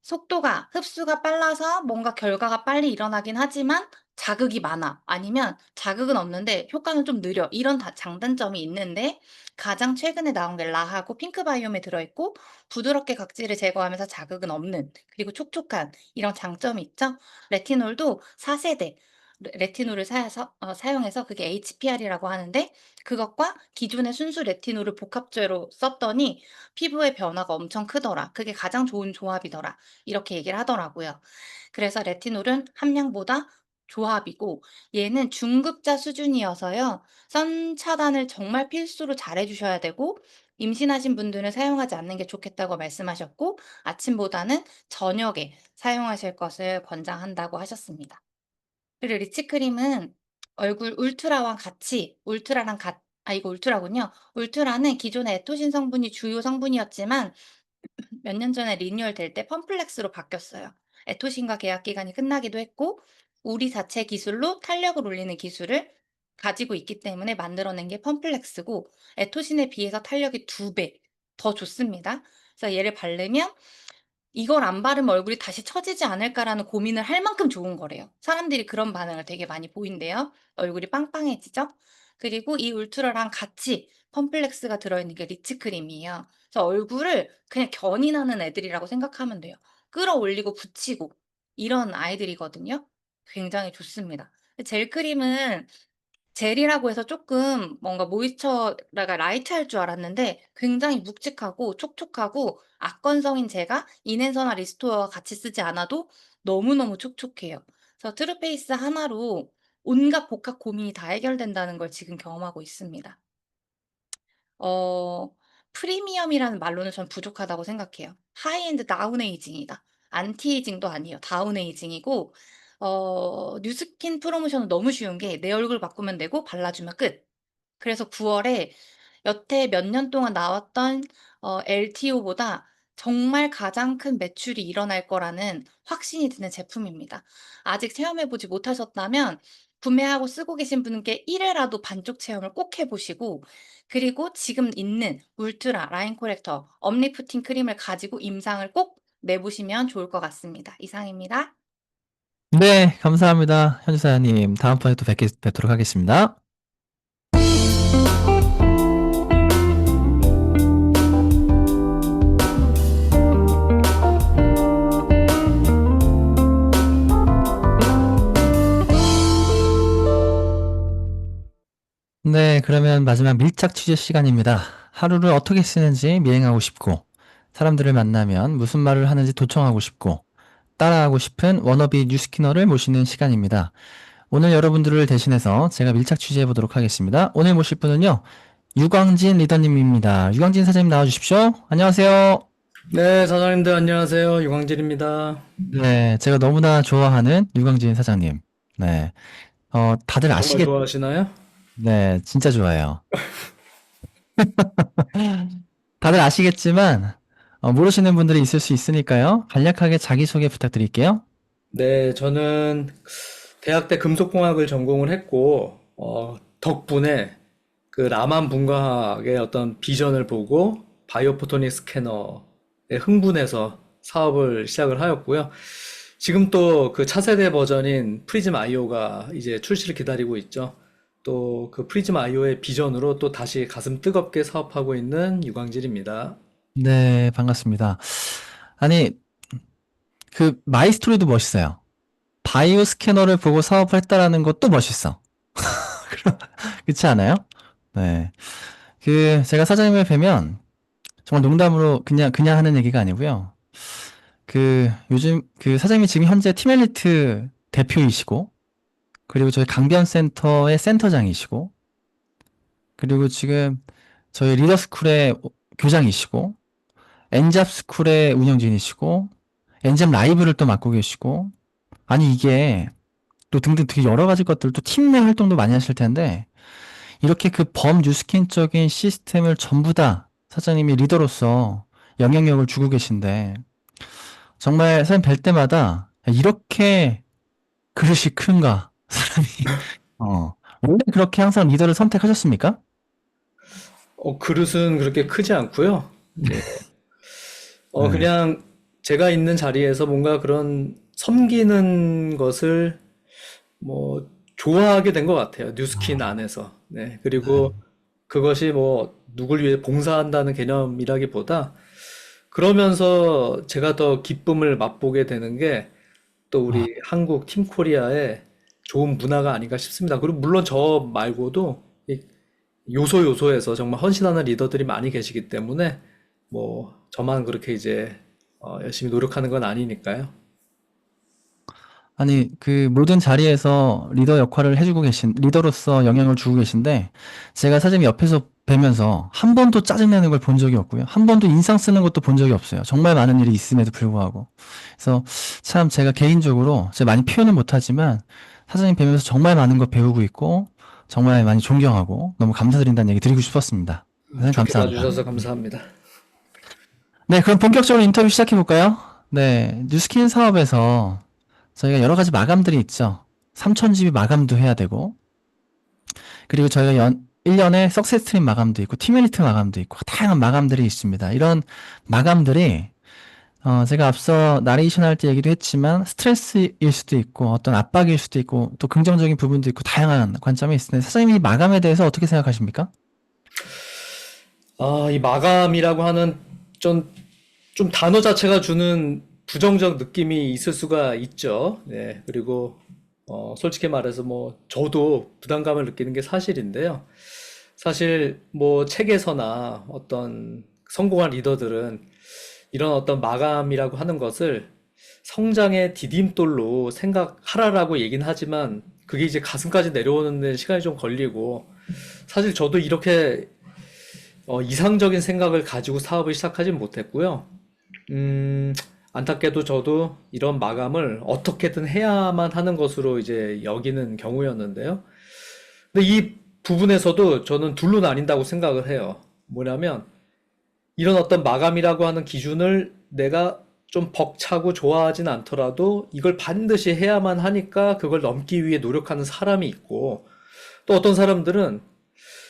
속도가 흡수가 빨라서 뭔가 결과가 빨리 일어나긴 하지만 자극이 많아. 아니면 자극은 없는데 효과는 좀 느려. 이런 장단점이 있는데 가장 최근에 나온 게 라하고 핑크바이옴에 들어있고 부드럽게 각질을 제거하면서 자극은 없는 그리고 촉촉한 이런 장점이 있죠. 레티놀도 4세대 레티놀을 사용해서 그게 HPR이라고 하는데 그것과 기존의 순수 레티놀을 복합제로 썼더니 피부의 변화가 엄청 크더라. 그게 가장 좋은 조합이더라. 이렇게 얘기를 하더라고요. 그래서 레티놀은 함량보다 조합이고 얘는 중급자 수준이어서요. 선 차단을 정말 필수로 잘해 주셔야 되고 임신하신 분들은 사용하지 않는 게 좋겠다고 말씀하셨고 아침보다는 저녁에 사용하실 것을 권장한다고 하셨습니다. 그리고 리치크림은 얼굴 울트라랑 같이 이거 울트라군요. 울트라는 기존의 에토신 성분이 주요 성분이었지만 몇 년 전에 리뉴얼 될 때 펌플렉스로 바뀌었어요. 에토신과 계약 기간이 끝나기도 했고 우리 자체 기술로 탄력을 올리는 기술을 가지고 있기 때문에 만들어낸 게 펌플렉스고 에토신에 비해서 탄력이 2배 더 좋습니다. 그래서 얘를 바르면 이걸 안 바르면 얼굴이 다시 처지지 않을까라는 고민을 할 만큼 좋은 거래요. 사람들이 그런 반응을 되게 많이 보인대요. 얼굴이 빵빵해지죠? 그리고 이 울트라랑 같이 펌플렉스가 들어있는 게 리치크림이에요. 그래서 얼굴을 그냥 견인하는 애들이라고 생각하면 돼요. 끌어올리고 붙이고 이런 아이들이거든요. 굉장히 좋습니다. 젤크림은 젤이라고 해서 조금 뭔가 모이스처가 라이트할 줄 알았는데 굉장히 묵직하고 촉촉하고 악건성인 제가 인앤서나 리스토어와 같이 쓰지 않아도 너무너무 촉촉해요. 그래서 트루페이스 하나로 온갖 복합 고민이 다 해결된다는 걸 지금 경험하고 있습니다. 어 프리미엄이라는 말로는 전 부족하다고 생각해요. 하이엔드 다운에이징이다. 안티에이징도 아니에요. 다운에이징이고 뉴스킨 프로모션은 너무 쉬운 게 내 얼굴 바꾸면 되고 발라주면 끝. 그래서 9월에 여태 몇 년 동안 나왔던 LTO보다 정말 가장 큰 매출이 일어날 거라는 확신이 드는 제품입니다. 아직 체험해 보지 못하셨다면 구매하고 쓰고 계신 분께 1 회라도 반쪽 체험을 꼭 해 보시고 그리고 지금 있는 울트라 라인 코렉터 업리프팅 크림을 가지고 임상을 꼭 내보시면 좋을 것 같습니다. 이상입니다. 네, 감사합니다. 현지사님. 다음번에 또 뵙도록 하겠습니다. 네, 그러면 마지막 밀착 취재 시간입니다. 하루를 어떻게 쓰는지 미행하고 싶고, 사람들을 만나면 무슨 말을 하는지 도청하고 싶고, 따라하고 싶은 워너비 뉴스키너를 모시는 시간입니다. 오늘 여러분들을 대신해서 제가 밀착 취재해 보도록 하겠습니다. 오늘 모실 분은요, 유광진 리더님입니다. 유광진 사장님 나와주십시오. 안녕하세요. 네, 사장님들 안녕하세요. 유광진입니다. 네, 제가 너무나 좋아하는 유광진 사장님. 네, 다들 정말 좋아하시나요? 네, 진짜 좋아해요. 다들 아시겠지만, 모르시는 분들이 있을 수 있으니까요. 간략하게 자기소개 부탁드릴게요. 네, 저는 대학 때 금속공학을 전공을 했고, 덕분에 그 라만 분과학의 어떤 비전을 보고 바이오포토닉 스캐너에 흥분해서 사업을 시작을 하였고요. 지금 또 그 차세대 버전인 프리즘 IO가 이제 출시를 기다리고 있죠. 또 그 프리즘 IO의 비전으로 또 다시 가슴 뜨겁게 사업하고 있는 유광진입니다. 네, 반갑습니다. 아니, 그 마이스토리도 멋있어요. 바이오 스캐너를 보고 사업을 했다라는 것도 멋있어. 그렇지 않아요? 네. 제가 사장님을 뵈면 정말 농담으로 그냥 하는 얘기가 아니고요. 요즘 사장님이 지금 현재 티멜리트 대표이시고, 그리고 저희 강변센터의 센터장이시고, 그리고 지금 저희 리더스쿨의 교장이시고, 엔잡스쿨의 운영진이시고, 엔잡 라이브를 또 맡고 계시고, 아니 이게 또 등등 되게 여러 가지 것들 또 팀 내 활동도 많이 하실 텐데, 이렇게 그 범뉴스킨적인 시스템을 전부 다 사장님이 리더로서 영향력을 주고 계신데, 정말 사장님 뵐 때마다 이렇게 그릇이 큰가, 사람이. 원래 그렇게 항상 리더를 선택하셨습니까? 그릇은 그렇게 크지 않고요. 네. 그냥 제가 있는 자리에서 뭔가 그런 섬기는 것을 뭐 좋아하게 된 것 같아요. 뉴스킨 안에서. 네. 그리고 그것이 뭐 누굴 위해 봉사한다는 개념이라기보다 그러면서 제가 더 기쁨을 맛보게 되는 게 또 우리 한국 팀 코리아의 좋은 문화가 아닌가 싶습니다. 그리고 물론 저 말고도 이 요소요소에서 정말 헌신하는 리더들이 많이 계시기 때문에 뭐 저만 그렇게 이제 열심히 노력하는 건 아니니까요. 아니, 그 모든 자리에서 리더 역할을 해주고 계신, 리더로서 영향을 주고 계신데, 제가 사장님 옆에서 뵈면서 한 번도 짜증내는 걸 본 적이 없고요. 한 번도 인상 쓰는 것도 본 적이 없어요. 정말 많은 일이 있음에도 불구하고. 그래서 참 제가 개인적으로, 제가 많이 표현은 못하지만, 사장님 뵈면서 정말 많은 거 배우고 있고, 정말 많이 존경하고, 너무 감사드린다는 얘기 드리고 싶었습니다. 사장님 좋게 감사합니다. 봐주셔서 감사합니다. 네, 그럼 본격적으로 인터뷰 시작해 볼까요? 네, 뉴스킨 사업에서 저희가 여러 가지 마감들이 있죠. 3,000집이 마감도 해야 되고, 그리고 저희가 1년에 석세스 트림 마감도 있고, 팀유니트 마감도 있고, 다양한 마감들이 있습니다. 이런 마감들이, 제가 앞서 나레이션 할 때 얘기도 했지만, 스트레스일 수도 있고, 어떤 압박일 수도 있고, 또 긍정적인 부분도 있고, 다양한 관점이 있습니다. 사장님이 이 마감에 대해서 어떻게 생각하십니까? 이 마감이라고 하는 좀 단어 자체가 주는 부정적 느낌이 있을 수가 있죠. 네. 그리고 솔직히 말해서 뭐 저도 부담감을 느끼는 게 사실인데요. 사실 뭐 책에서나 어떤 성공한 리더들은 이런 어떤 마감이라고 하는 것을 성장의 디딤돌로 생각하라라고 얘기는 하지만 그게 이제 가슴까지 내려오는 데 시간이 좀 걸리고 사실 저도 이렇게 이상적인 생각을 가지고 사업을 시작하진 못했고요. 안타깝게도 저도 이런 마감을 어떻게든 해야만 하는 것으로 이제 여기는 경우였는데요. 근데 이 부분에서도 저는 둘로 나뉜다고 생각을 해요. 뭐냐면, 이런 어떤 마감이라고 하는 기준을 내가 좀 벅차고 좋아하진 않더라도 이걸 반드시 해야만 하니까 그걸 넘기 위해 노력하는 사람이 있고, 또 어떤 사람들은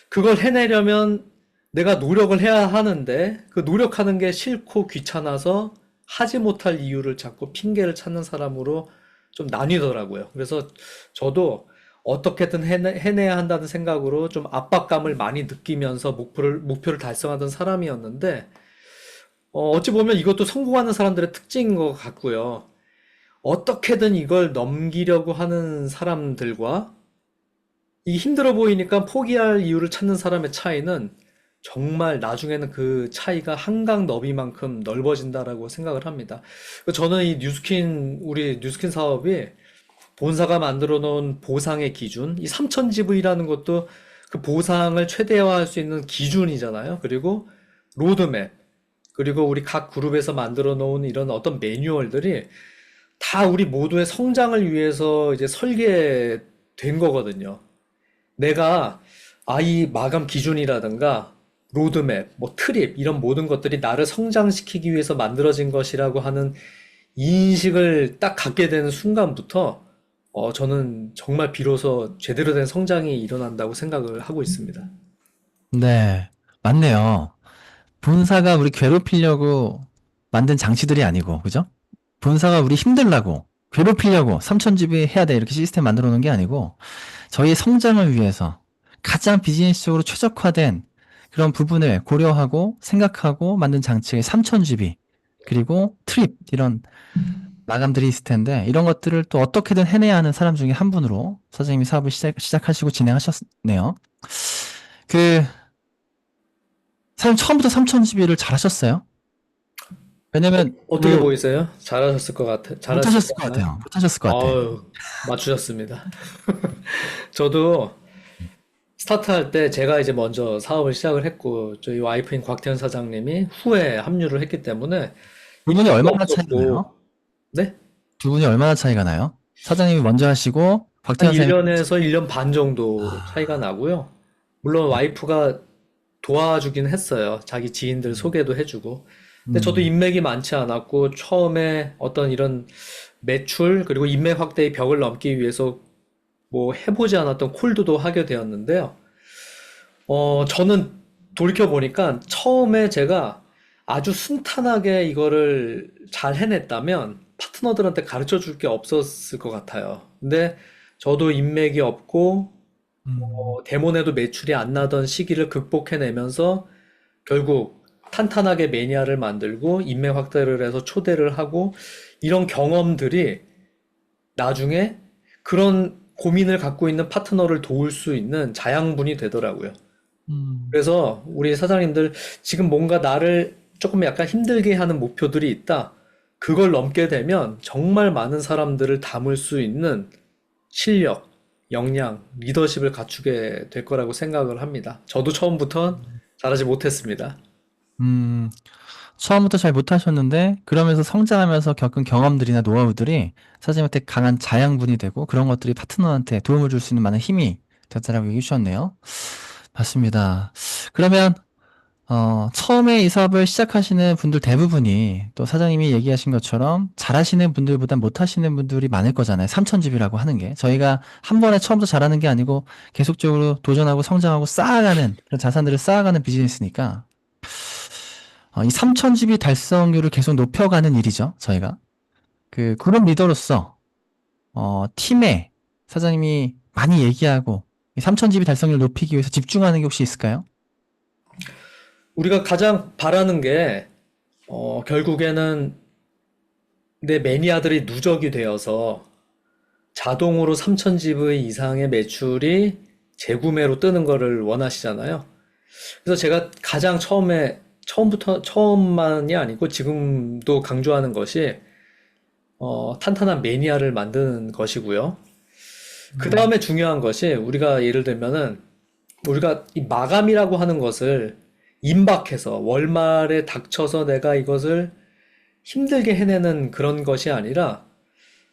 그걸 해내려면 내가 노력을 해야 하는데 그 노력하는 게 싫고 귀찮아서 하지 못할 이유를 찾고 핑계를 찾는 사람으로 좀 나뉘더라고요. 그래서 저도 어떻게든 해내야 한다는 생각으로 좀 압박감을 많이 느끼면서 목표를 달성하던 사람이었는데, 어찌 보면 이것도 성공하는 사람들의 특징인 것 같고요. 어떻게든 이걸 넘기려고 하는 사람들과 이 힘들어 보이니까 포기할 이유를 찾는 사람의 차이는 정말 나중에는 그 차이가 한강 너비만큼 넓어진다라고 생각을 합니다. 저는 우리 뉴스킨 사업이 본사가 만들어 놓은 보상의 기준, 이 3000GV라는 것도 그 보상을 최대화할 수 있는 기준이잖아요. 그리고 로드맵, 그리고 우리 각 그룹에서 만들어 놓은 이런 어떤 매뉴얼들이 다 우리 모두의 성장을 위해서 이제 설계된 거거든요. 내가 이 마감 기준이라든가 로드맵, 뭐 트립 이런 모든 것들이 나를 성장시키기 위해서 만들어진 것이라고 하는 인식을 딱 갖게 되는 순간부터 저는 정말 비로소 제대로 된 성장이 일어난다고 생각을 하고 있습니다. 네, 맞네요. 본사가 우리 괴롭히려고 만든 장치들이 아니고, 그죠? 본사가 우리 힘들라고, 괴롭히려고 3,000집이 해야 돼 이렇게 시스템 만들어 놓은 게 아니고, 저희의 성장을 위해서 가장 비즈니스적으로 최적화된 그런 부분을 고려하고 생각하고 만든 장치의 3,000집이, 그리고 트립, 이런 마감들이 있을 텐데, 이런 것들을 또 어떻게든 해내야 하는 사람 중에 한 분으로 사장님이 사업을 시작하시고 진행하셨네요. 사장님 처음부터 3,000집을 잘하셨어요? 왜냐면 어떻게 보이세요? 잘하셨을 것 못하셨을 것 같아요. 못하셨을 것 같아요. 맞추셨습니다. 저도 스타트할 때 제가 이제 먼저 사업을 시작을 했고 저희 와이프인 곽태현 사장님이 후에 합류를 했기 때문에 두 분이 얼마나 없었고, 차이가 나요? 네? 두 분이 얼마나 차이가 나요? 사장님이 먼저 하시고 한 곽태현 사장님 1년에서 1년 반 정도 차이가 나고요. 물론 와이프가 도와주긴 했어요. 자기 지인들 소개도 해주고. 근데 저도 인맥이 많지 않았고 처음에 어떤 이런 매출 그리고 인맥 확대의 벽을 넘기 위해서 뭐 해보지 않았던 콜드도 하게 되었는데요. 저는 돌이켜 보니까 처음에 제가 아주 순탄하게 이거를 잘 해냈다면 파트너들한테 가르쳐 줄 게 없었을 것 같아요. 근데 저도 인맥이 없고 음, 대본에도 매출이 안 나던 시기를 극복해내면서 결국 탄탄하게 매니아를 만들고 인맥 확대를 해서 초대를 하고 이런 경험들이 나중에 그런 고민을 갖고 있는 파트너를 도울 수 있는 자양분이 되더라고요. 그래서 우리 사장님들 지금 뭔가 나를 조금 약간 힘들게 하는 목표들이 있다. 그걸 넘게 되면 정말 많은 사람들을 담을 수 있는 실력, 역량, 리더십을 갖추게 될 거라고 생각을 합니다. 저도 처음부터 잘하지 못했습니다. 음, 처음부터 잘 못하셨는데, 그러면서 성장하면서 겪은 경험들이나 노하우들이 사장님한테 강한 자양분이 되고, 그런 것들이 파트너한테 도움을 줄 수 있는 많은 힘이 됐다라고 얘기해 주셨네요. 맞습니다. 그러면, 처음에 이 사업을 시작하시는 분들 대부분이 또 사장님이 얘기하신 것처럼 잘하시는 분들보다 못하시는 분들이 많을 거잖아요. 삼천집이라고 하는 게. 저희가 한 번에 처음부터 잘하는 게 아니고 계속적으로 도전하고 성장하고 쌓아가는, 그런 자산들을 쌓아가는 비즈니스니까. 이 3,000집이 달성률을 계속 높여가는 일이죠, 저희가. 그룹 리더로서, 팀에 사장님이 많이 얘기하고, 이 3,000집이 달성률을 높이기 위해서 집중하는 게 혹시 있을까요? 우리가 가장 바라는 게, 결국에는 내 매니아들이 누적이 되어서 자동으로 3,000GV 이상의 매출이 재구매로 뜨는 거를 원하시잖아요. 그래서 제가 가장 처음만이 아니고 지금도 강조하는 것이, 탄탄한 매니아를 만드는 것이고요. 그 다음에 중요한 것이 우리가 예를 들면은 우리가 이 마감이라고 하는 것을 임박해서 월말에 닥쳐서 내가 이것을 힘들게 해내는 그런 것이 아니라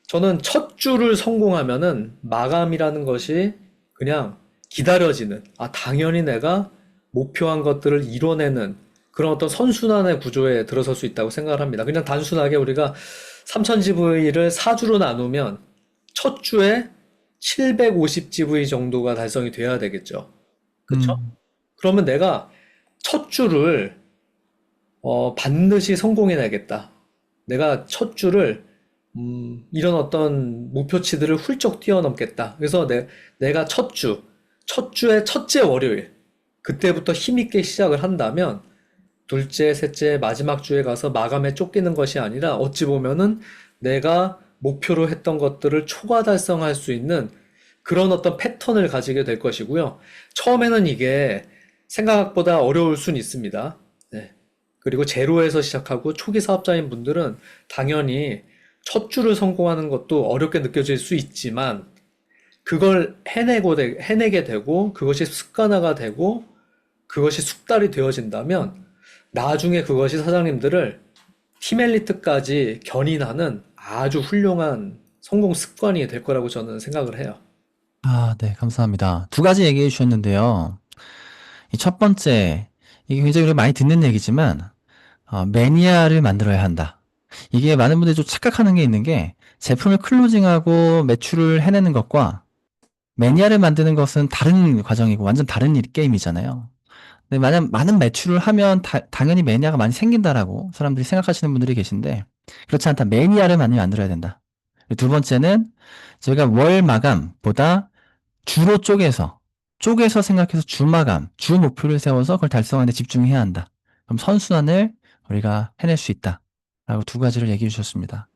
저는 첫 주를 성공하면은 마감이라는 것이 그냥 기다려지는, 당연히 내가 목표한 것들을 이뤄내는 그런 어떤 선순환의 구조에 들어설 수 있다고 생각을 합니다. 그냥 단순하게 우리가 3000GV를 4주로 나누면 첫 주에 750GV 정도가 달성이 돼야 되겠죠. 그쵸? 그러면 내가 첫 주를 반드시 성공해내겠다. 내가 첫 주를 이런 어떤 목표치들을 훌쩍 뛰어넘겠다. 그래서 내가 첫 주의 첫째 월요일, 그때부터 힘있게 시작을 한다면 둘째, 셋째, 마지막 주에 가서 마감에 쫓기는 것이 아니라 어찌 보면은 내가 목표로 했던 것들을 초과 달성할 수 있는 그런 어떤 패턴을 가지게 될 것이고요. 처음에는 이게 생각보다 어려울 수는 있습니다. 네. 그리고 제로에서 시작하고 초기 사업자인 분들은 당연히 첫 주를 성공하는 것도 어렵게 느껴질 수 있지만 그걸 해내게 되고 그것이 습관화가 되고 그것이 숙달이 되어진다면 나중에 그것이 사장님들을 팀 엘리트까지 견인하는 아주 훌륭한 성공 습관이 될 거라고 저는 생각을 해요. 네, 감사합니다. 두 가지 얘기해 주셨는데요. 이 첫 번째, 이게 굉장히 우리가 많이 듣는 얘기지만, 매니아를 만들어야 한다. 이게 많은 분들이 좀 착각하는 게 있는 게, 제품을 클로징하고 매출을 해내는 것과 매니아를 만드는 것은 다른 과정이고 완전 다른 게임이잖아요. 근데 만약 많은 매출을 하면 당연히 매니아가 많이 생긴다라고 사람들이 생각하시는 분들이 계신데, 그렇지 않다. 매니아를 많이 만들어야 된다. 두 번째는 저희가 월 마감보다 주로 쪼개서 생각해서 주 마감, 주 목표를 세워서 그걸 달성하는 데 집중해야 한다. 그럼 선순환을 우리가 해낼 수 있다. 라고 두 가지를 얘기해 주셨습니다.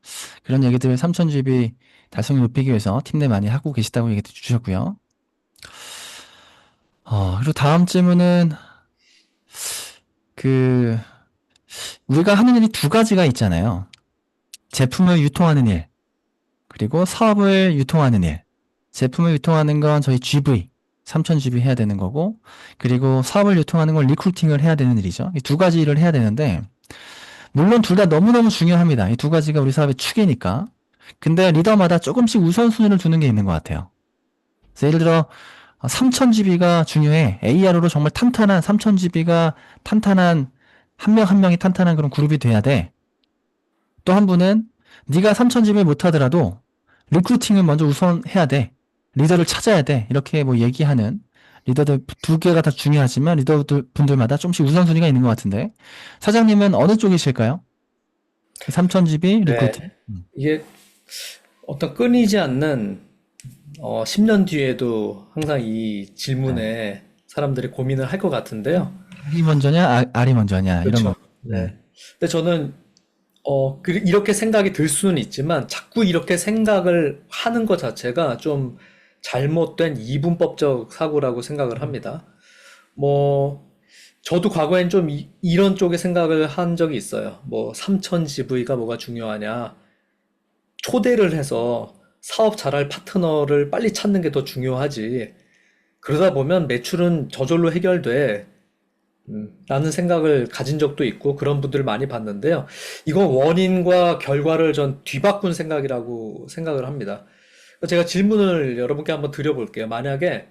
그런 얘기들을 3000GB 달성을 높이기 위해서 팀 내 많이 하고 계시다고 얘기 주셨고요. 그리고 다음 질문은 우리가 하는 일이 두 가지가 있잖아요. 제품을 유통하는 일, 그리고 사업을 유통하는 일. 제품을 유통하는 건 저희 GV, 3000GB 해야 되는 거고, 그리고 사업을 유통하는 건 리크루팅을 해야 되는 일이죠. 이 두 가지 일을 해야 되는데, 물론 둘 다 너무너무 중요합니다. 이 두 가지가 우리 사업의 축이니까. 근데 리더마다 조금씩 우선순위를 두는 게 있는 것 같아요. 그래서 예를 들어, 3000GB가 중요해. AR로 정말 탄탄한 3000GB가 탄탄한, 한 명 한 명이 탄탄한 그런 그룹이 돼야 돼. 또 한 분은 네가 3000GB 못하더라도 리크루팅을 먼저 우선해야 돼. 리더를 찾아야 돼. 이렇게 뭐 얘기하는 리더들 두 개가 다 중요하지만 리더들 분들마다 조금씩 우선순위가 있는 것 같은데 사장님은 어느 쪽이실까요? 3000GB 리크루팅. 이게 어떤 끊이지 않는 10년 뒤에도 항상 이 질문에 사람들이 고민을 할 것 같은데요. 이 먼저냐, 알이 먼저냐, 이런 그렇죠. 거. 네. 근데 저는 이렇게 생각이 들 수는 있지만 자꾸 이렇게 생각을 하는 것 자체가 좀 잘못된 이분법적 사고라고 생각을 합니다. 뭐 저도 과거엔 좀 이런 쪽의 생각을 한 적이 있어요. 뭐 3000GV가 뭐가 중요하냐. 초대를 해서 사업 잘할 파트너를 빨리 찾는 게 더 중요하지. 그러다 보면 매출은 저절로 해결돼. 라는 생각을 가진 적도 있고 그런 분들을 많이 봤는데요. 이건 원인과 결과를 전 뒤바꾼 생각이라고 생각을 합니다. 제가 질문을 여러분께 한번 드려볼게요. 만약에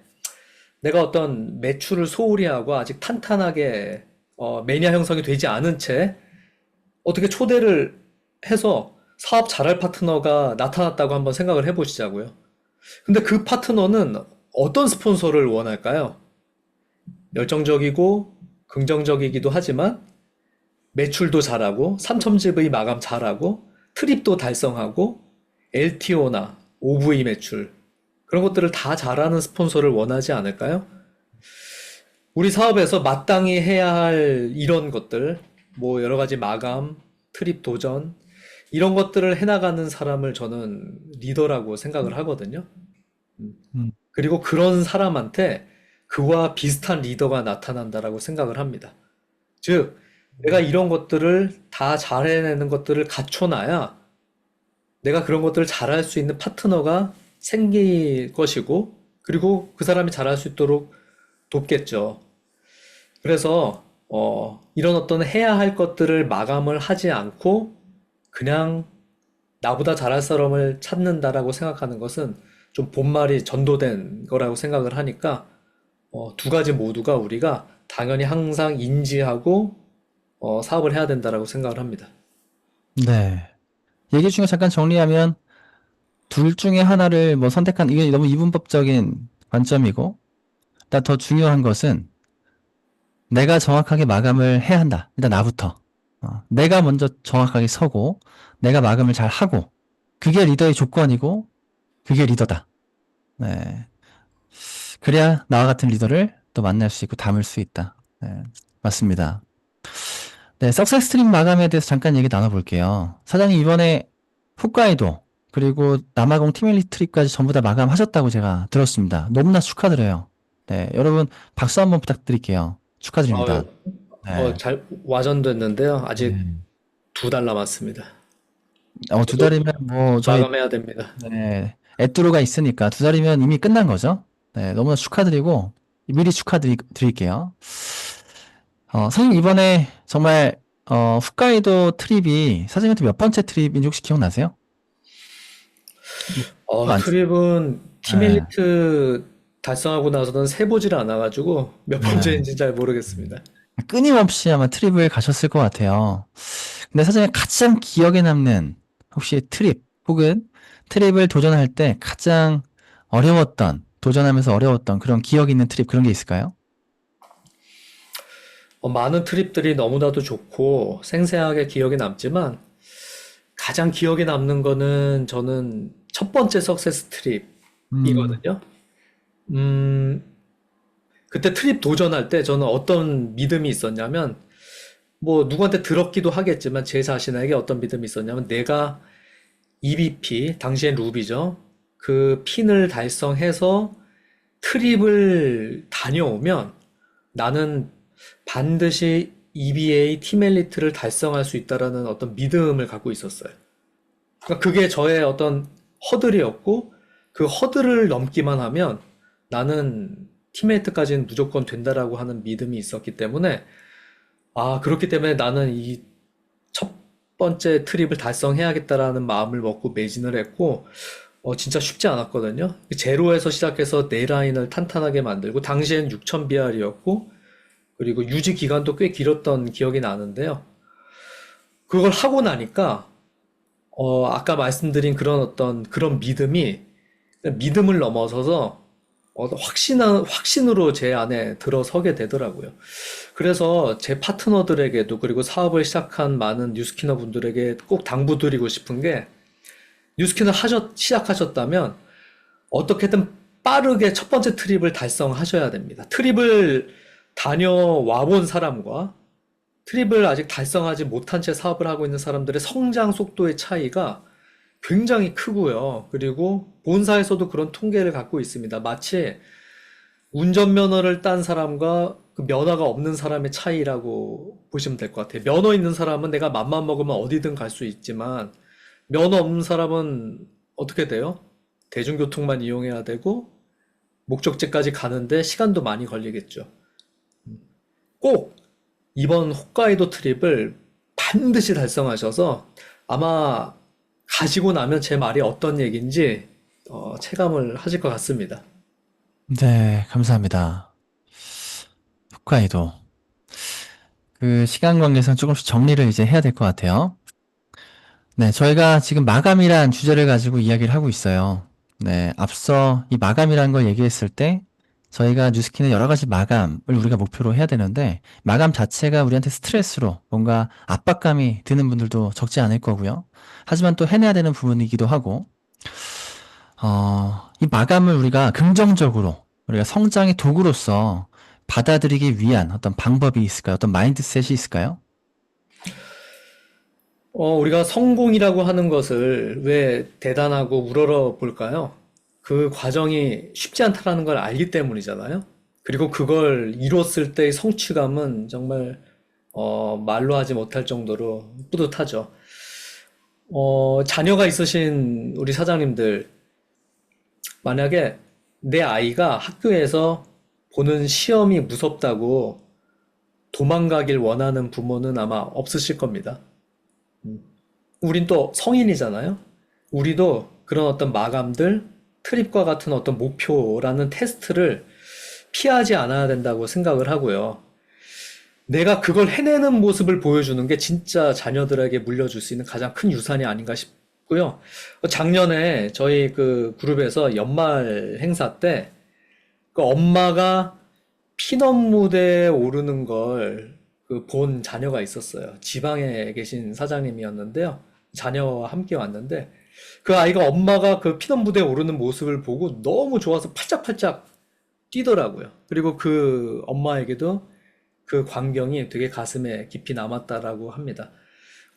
내가 어떤 매출을 소홀히 하고 아직 탄탄하게 매니아 형성이 되지 않은 채 어떻게 초대를 해서 사업 잘할 파트너가 나타났다고 한번 생각을 해보시자고요. 근데 그 파트너는 어떤 스폰서를 원할까요? 열정적이고 긍정적이기도 하지만 매출도 잘하고 3000GV 마감 잘하고 트립도 달성하고 LTO나 OV 매출 그런 것들을 다 잘하는 스폰서를 원하지 않을까요? 우리 사업에서 마땅히 해야 할 이런 것들, 뭐 여러 가지 마감, 트립 도전 이런 것들을 해나가는 사람을 저는 리더라고 생각을 하거든요. 음, 그리고 그런 사람한테 그와 비슷한 리더가 나타난다라고 생각을 합니다. 즉, 내가 이런 것들을 다 잘해내는 것들을 갖춰놔야 내가 그런 것들을 잘할 수 있는 파트너가 생길 것이고, 그리고 그 사람이 잘할 수 있도록 돕겠죠. 그래서, 이런 어떤 해야 할 것들을 마감을 하지 않고, 그냥 나보다 잘할 사람을 찾는다라고 생각하는 것은 좀 본말이 전도된 거라고 생각을 하니까, 두 가지 모두가 우리가 당연히 항상 인지하고, 사업을 해야 된다라고 생각을 합니다. 네. 얘기 중에 잠깐 정리하면 둘 중에 하나를 뭐 선택한 이게 너무 이분법적인 관점이고, 일단 더 중요한 것은 내가 정확하게 마감을 해야 한다. 일단 나부터. 내가 먼저 정확하게 서고, 내가 마감을 잘 하고, 그게 리더의 조건이고, 그게 리더다. 네. 그래야 나와 같은 리더를 또 만날 수 있고 담을 수 있다. 네, 맞습니다. 네, 석세스 트립 마감에 대해서 잠깐 얘기 나눠볼게요. 사장님 이번에 홋카이도 그리고 남아공 티멜리 트립까지 전부 다 마감하셨다고 제가 들었습니다. 너무나 축하드려요. 네, 여러분 박수 한번 부탁드릴게요. 축하드립니다. 네. 잘 와전됐는데요. 아직 네. 2달 남았습니다. 2달이면 뭐 저희 마감해야 됩니다. 네, 애뚜루가 있으니까 2달이면 이미 끝난 거죠. 네, 너무나 축하드리고 미리 축하드릴게요. 선생님 이번에 정말 홋카이도 트립이 사장님한테 몇 번째 트립인지 혹시 기억나세요? 안- 트립은 티멜리트 달성하고 나서는 세보질 않아가지고 몇 번째인지 잘 모르겠습니다. 끊임없이 아마 트립을 가셨을 것 같아요. 근데 사장님 가장 기억에 남는 혹시 트립 혹은 트립을 도전할 때 가장 도전하면서 어려웠던 그런 기억 있는 트립 그런 게 있을까요? 많은 트립들이 너무나도 좋고 생생하게 기억에 남지만 가장 기억에 남는 거는 저는 첫 번째 석세스 트립이거든요. 그때 트립 도전할 때 저는 어떤 믿음이 있었냐면 뭐 누구한테 들었기도 하겠지만 제 자신에게 어떤 믿음이 있었냐면 내가 EBP, 당시엔 루비죠. 그 핀을 달성해서 트립을 다녀오면 나는 반드시 EBA 티멜리트를 달성할 수 있다라는 어떤 믿음을 갖고 있었어요. 그러니까 그게 저의 어떤 허들이었고 그 허들을 넘기만 하면 나는 티멜리트까지는 무조건 된다라고 하는 믿음이 있었기 때문에 그렇기 때문에 나는 이 첫 번째 트립을 달성해야겠다라는 마음을 먹고 매진을 했고 진짜 쉽지 않았거든요. 제로에서 시작해서 네 라인을 탄탄하게 만들고 당시엔 6000BR이었고 그리고 유지 기간도 꽤 길었던 기억이 나는데요. 그걸 하고 나니까 아까 말씀드린 그런 믿음이 믿음을 넘어서서 확신으로 제 안에 들어서게 되더라고요. 그래서 제 파트너들에게도 그리고 사업을 시작한 많은 뉴스키너 분들에게 꼭 당부드리고 싶은 게 뉴스키너 시작하셨다면 어떻게든 빠르게 첫 번째 트립을 달성하셔야 됩니다. 트립을 다녀와 본 사람과 트립을 아직 달성하지 못한 채 사업을 하고 있는 사람들의 성장 속도의 차이가 굉장히 크고요. 그리고 본사에서도 그런 통계를 갖고 있습니다. 마치 운전면허를 딴 사람과 그 면허가 없는 사람의 차이라고 보시면 될 것 같아요. 면허 있는 사람은 내가 맘만 먹으면 어디든 갈 수 있지만 면허 없는 사람은 어떻게 돼요? 대중교통만 이용해야 되고 목적지까지 가는데 시간도 많이 걸리겠죠. 꼭 이번 홋카이도 트립을 반드시 달성하셔서 아마 가시고 나면 제 말이 어떤 얘기인지 체감을 하실 것 같습니다. 네, 감사합니다. 홋카이도. 그 시간 관계상 조금씩 정리를 이제 해야 될 것 같아요. 네, 저희가 지금 마감이란 주제를 가지고 이야기를 하고 있어요. 네, 앞서 이 마감이라는 걸 얘기했을 때 저희가 뉴스킨의 여러 가지 마감을 우리가 목표로 해야 되는데 마감 자체가 우리한테 스트레스로 뭔가 압박감이 드는 분들도 적지 않을 거고요. 하지만 또 해내야 되는 부분이기도 하고 이 마감을 우리가 긍정적으로 우리가 성장의 도구로서 받아들이기 위한 어떤 방법이 있을까요? 어떤 마인드셋이 있을까요? 우리가 성공이라고 하는 것을 왜 대단하고 우러러 볼까요? 그 과정이 쉽지 않다라는 걸 알기 때문이잖아요. 그리고 그걸 이뤘을 때의 성취감은 정말 말로 하지 못할 정도로 뿌듯하죠. 자녀가 있으신 우리 사장님들, 만약에 내 아이가 학교에서 보는 시험이 무섭다고 도망가길 원하는 부모는 아마 없으실 겁니다. 우린 또 성인이잖아요. 우리도 그런 어떤 마감들, 트립과 같은 어떤 목표라는 테스트를 피하지 않아야 된다고 생각을 하고요. 내가 그걸 해내는 모습을 보여주는 게 진짜 자녀들에게 물려줄 수 있는 가장 큰 유산이 아닌가 싶고요. 작년에 저희 그 그룹에서 연말 행사 때 그 엄마가 피넛 무대에 오르는 걸 그 본 자녀가 있었어요. 지방에 계신 사장님이었는데요. 자녀와 함께 왔는데 그 아이가 엄마가 그 피넛 무대에 오르는 모습을 보고 너무 좋아서 팔짝팔짝 뛰더라고요. 그리고 그 엄마에게도 그 광경이 되게 가슴에 깊이 남았다라고 합니다.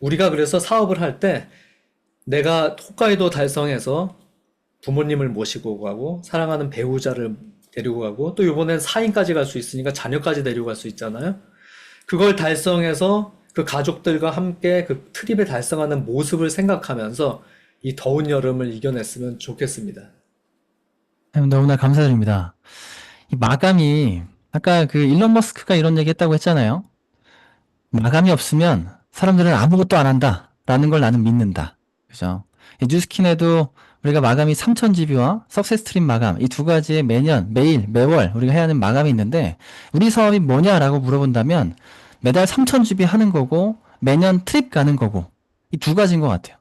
우리가 그래서 사업을 할 때 내가 홋카이도 달성해서 부모님을 모시고 가고 사랑하는 배우자를 데리고 가고 또 이번엔 4인까지 갈 수 있으니까 자녀까지 데리고 갈 수 있잖아요. 그걸 달성해서 그 가족들과 함께 그 트립에 달성하는 모습을 생각하면서 이 더운 여름을 이겨냈으면 좋겠습니다. 너무나 감사드립니다. 이 마감이 아까 그 일론 머스크가 이런 얘기 했다고 했잖아요. 마감이 없으면 사람들은 아무것도 안 한다라는 걸 나는 믿는다. 그죠? 뉴스킨에도 우리가 마감이 3000GB와 석세스 트립 마감 이 두 가지의 매년, 매일, 매월 우리가 해야 하는 마감이 있는데 우리 사업이 뭐냐라고 물어본다면 매달 3000GB 하는 거고 매년 트립 가는 거고 이 두 가지인 것 같아요.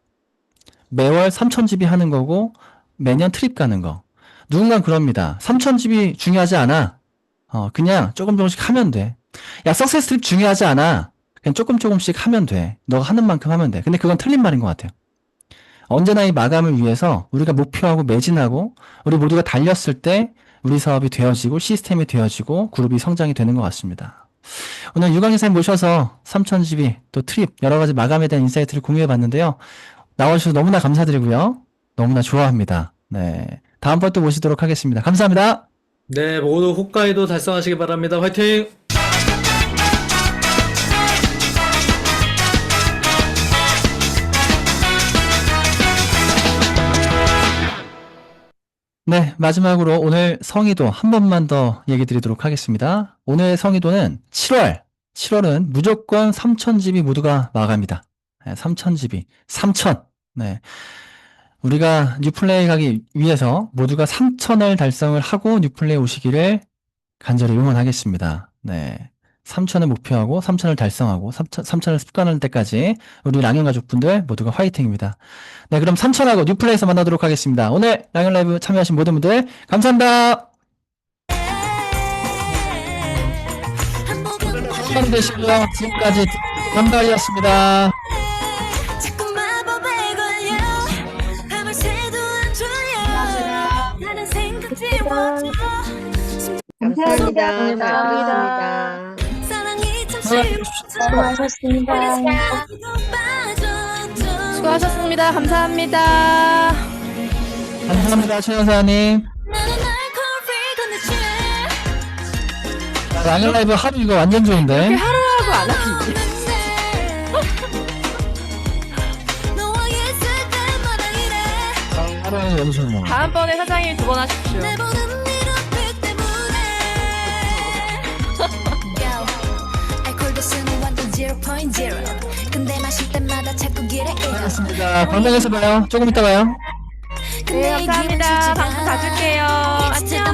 매월 3000GB 하는 거고 매년 트립 가는 거. 누군가는 그럽니다. 3000GB 중요하지 않아. 그냥 조금씩 하면 돼. 야, 석세스 트립 중요하지 않아. 그냥 조금씩 하면 돼. 너가 하는 만큼 하면 돼. 근데 그건 틀린 말인 것 같아요. 언제나 이 마감을 위해서 우리가 목표하고 매진하고 우리 모두가 달렸을 때 우리 사업이 되어지고 시스템이 되어지고 그룹이 성장이 되는 것 같습니다. 오늘 유광 이사님 모셔서 3000GB 또 트립 여러 가지 마감에 대한 인사이트를 공유해 봤는데요. 나와주셔서 너무나 감사드리고요. 너무나 좋아합니다. 네. 다음번 또 모시도록 하겠습니다. 감사합니다. 네, 모두 홋카이도 달성하시기 바랍니다. 화이팅! 네, 마지막으로 오늘 성의도 한 번만 더 얘기 드리도록 하겠습니다. 오늘 성의도는 7월은 무조건 3000GB 모두가 마감이다. 네, 3000GB, 3000. 네. 우리가 뉴플레이 가기 위해서 모두가 3000을 달성을 하고 뉴플레이 오시기를 간절히 응원하겠습니다. 네. 3000을 목표하고 3000을 달성하고 3000을 습관할 때까지 우리 랑연 가족분들 모두가 화이팅입니다. 네, 그럼 3000하고 뉴플레이에서 만나도록 하겠습니다. 오늘 랑연 라이브 참여하신 모든 분들 감사합니다. 한번 되시고요. 지금까지 감사이었습니다. 자꾸 마법에 걸려 아무 새도 안 졸려 나는 감사합니다. 수고하셨습니다. 감사합니다. 감사합니다, 최영사님. 랑연 라이브 하루 이거 완전 좋은데. 하루하고 안 하시지. 하루에 너무 좋은 거. 다음번에 사장님 2번 하십시오. 알겠습니다. 건강해서 봐요. 조금 이따 봐요. 네, 감사합니다. 방송 닫을게요. 안녕.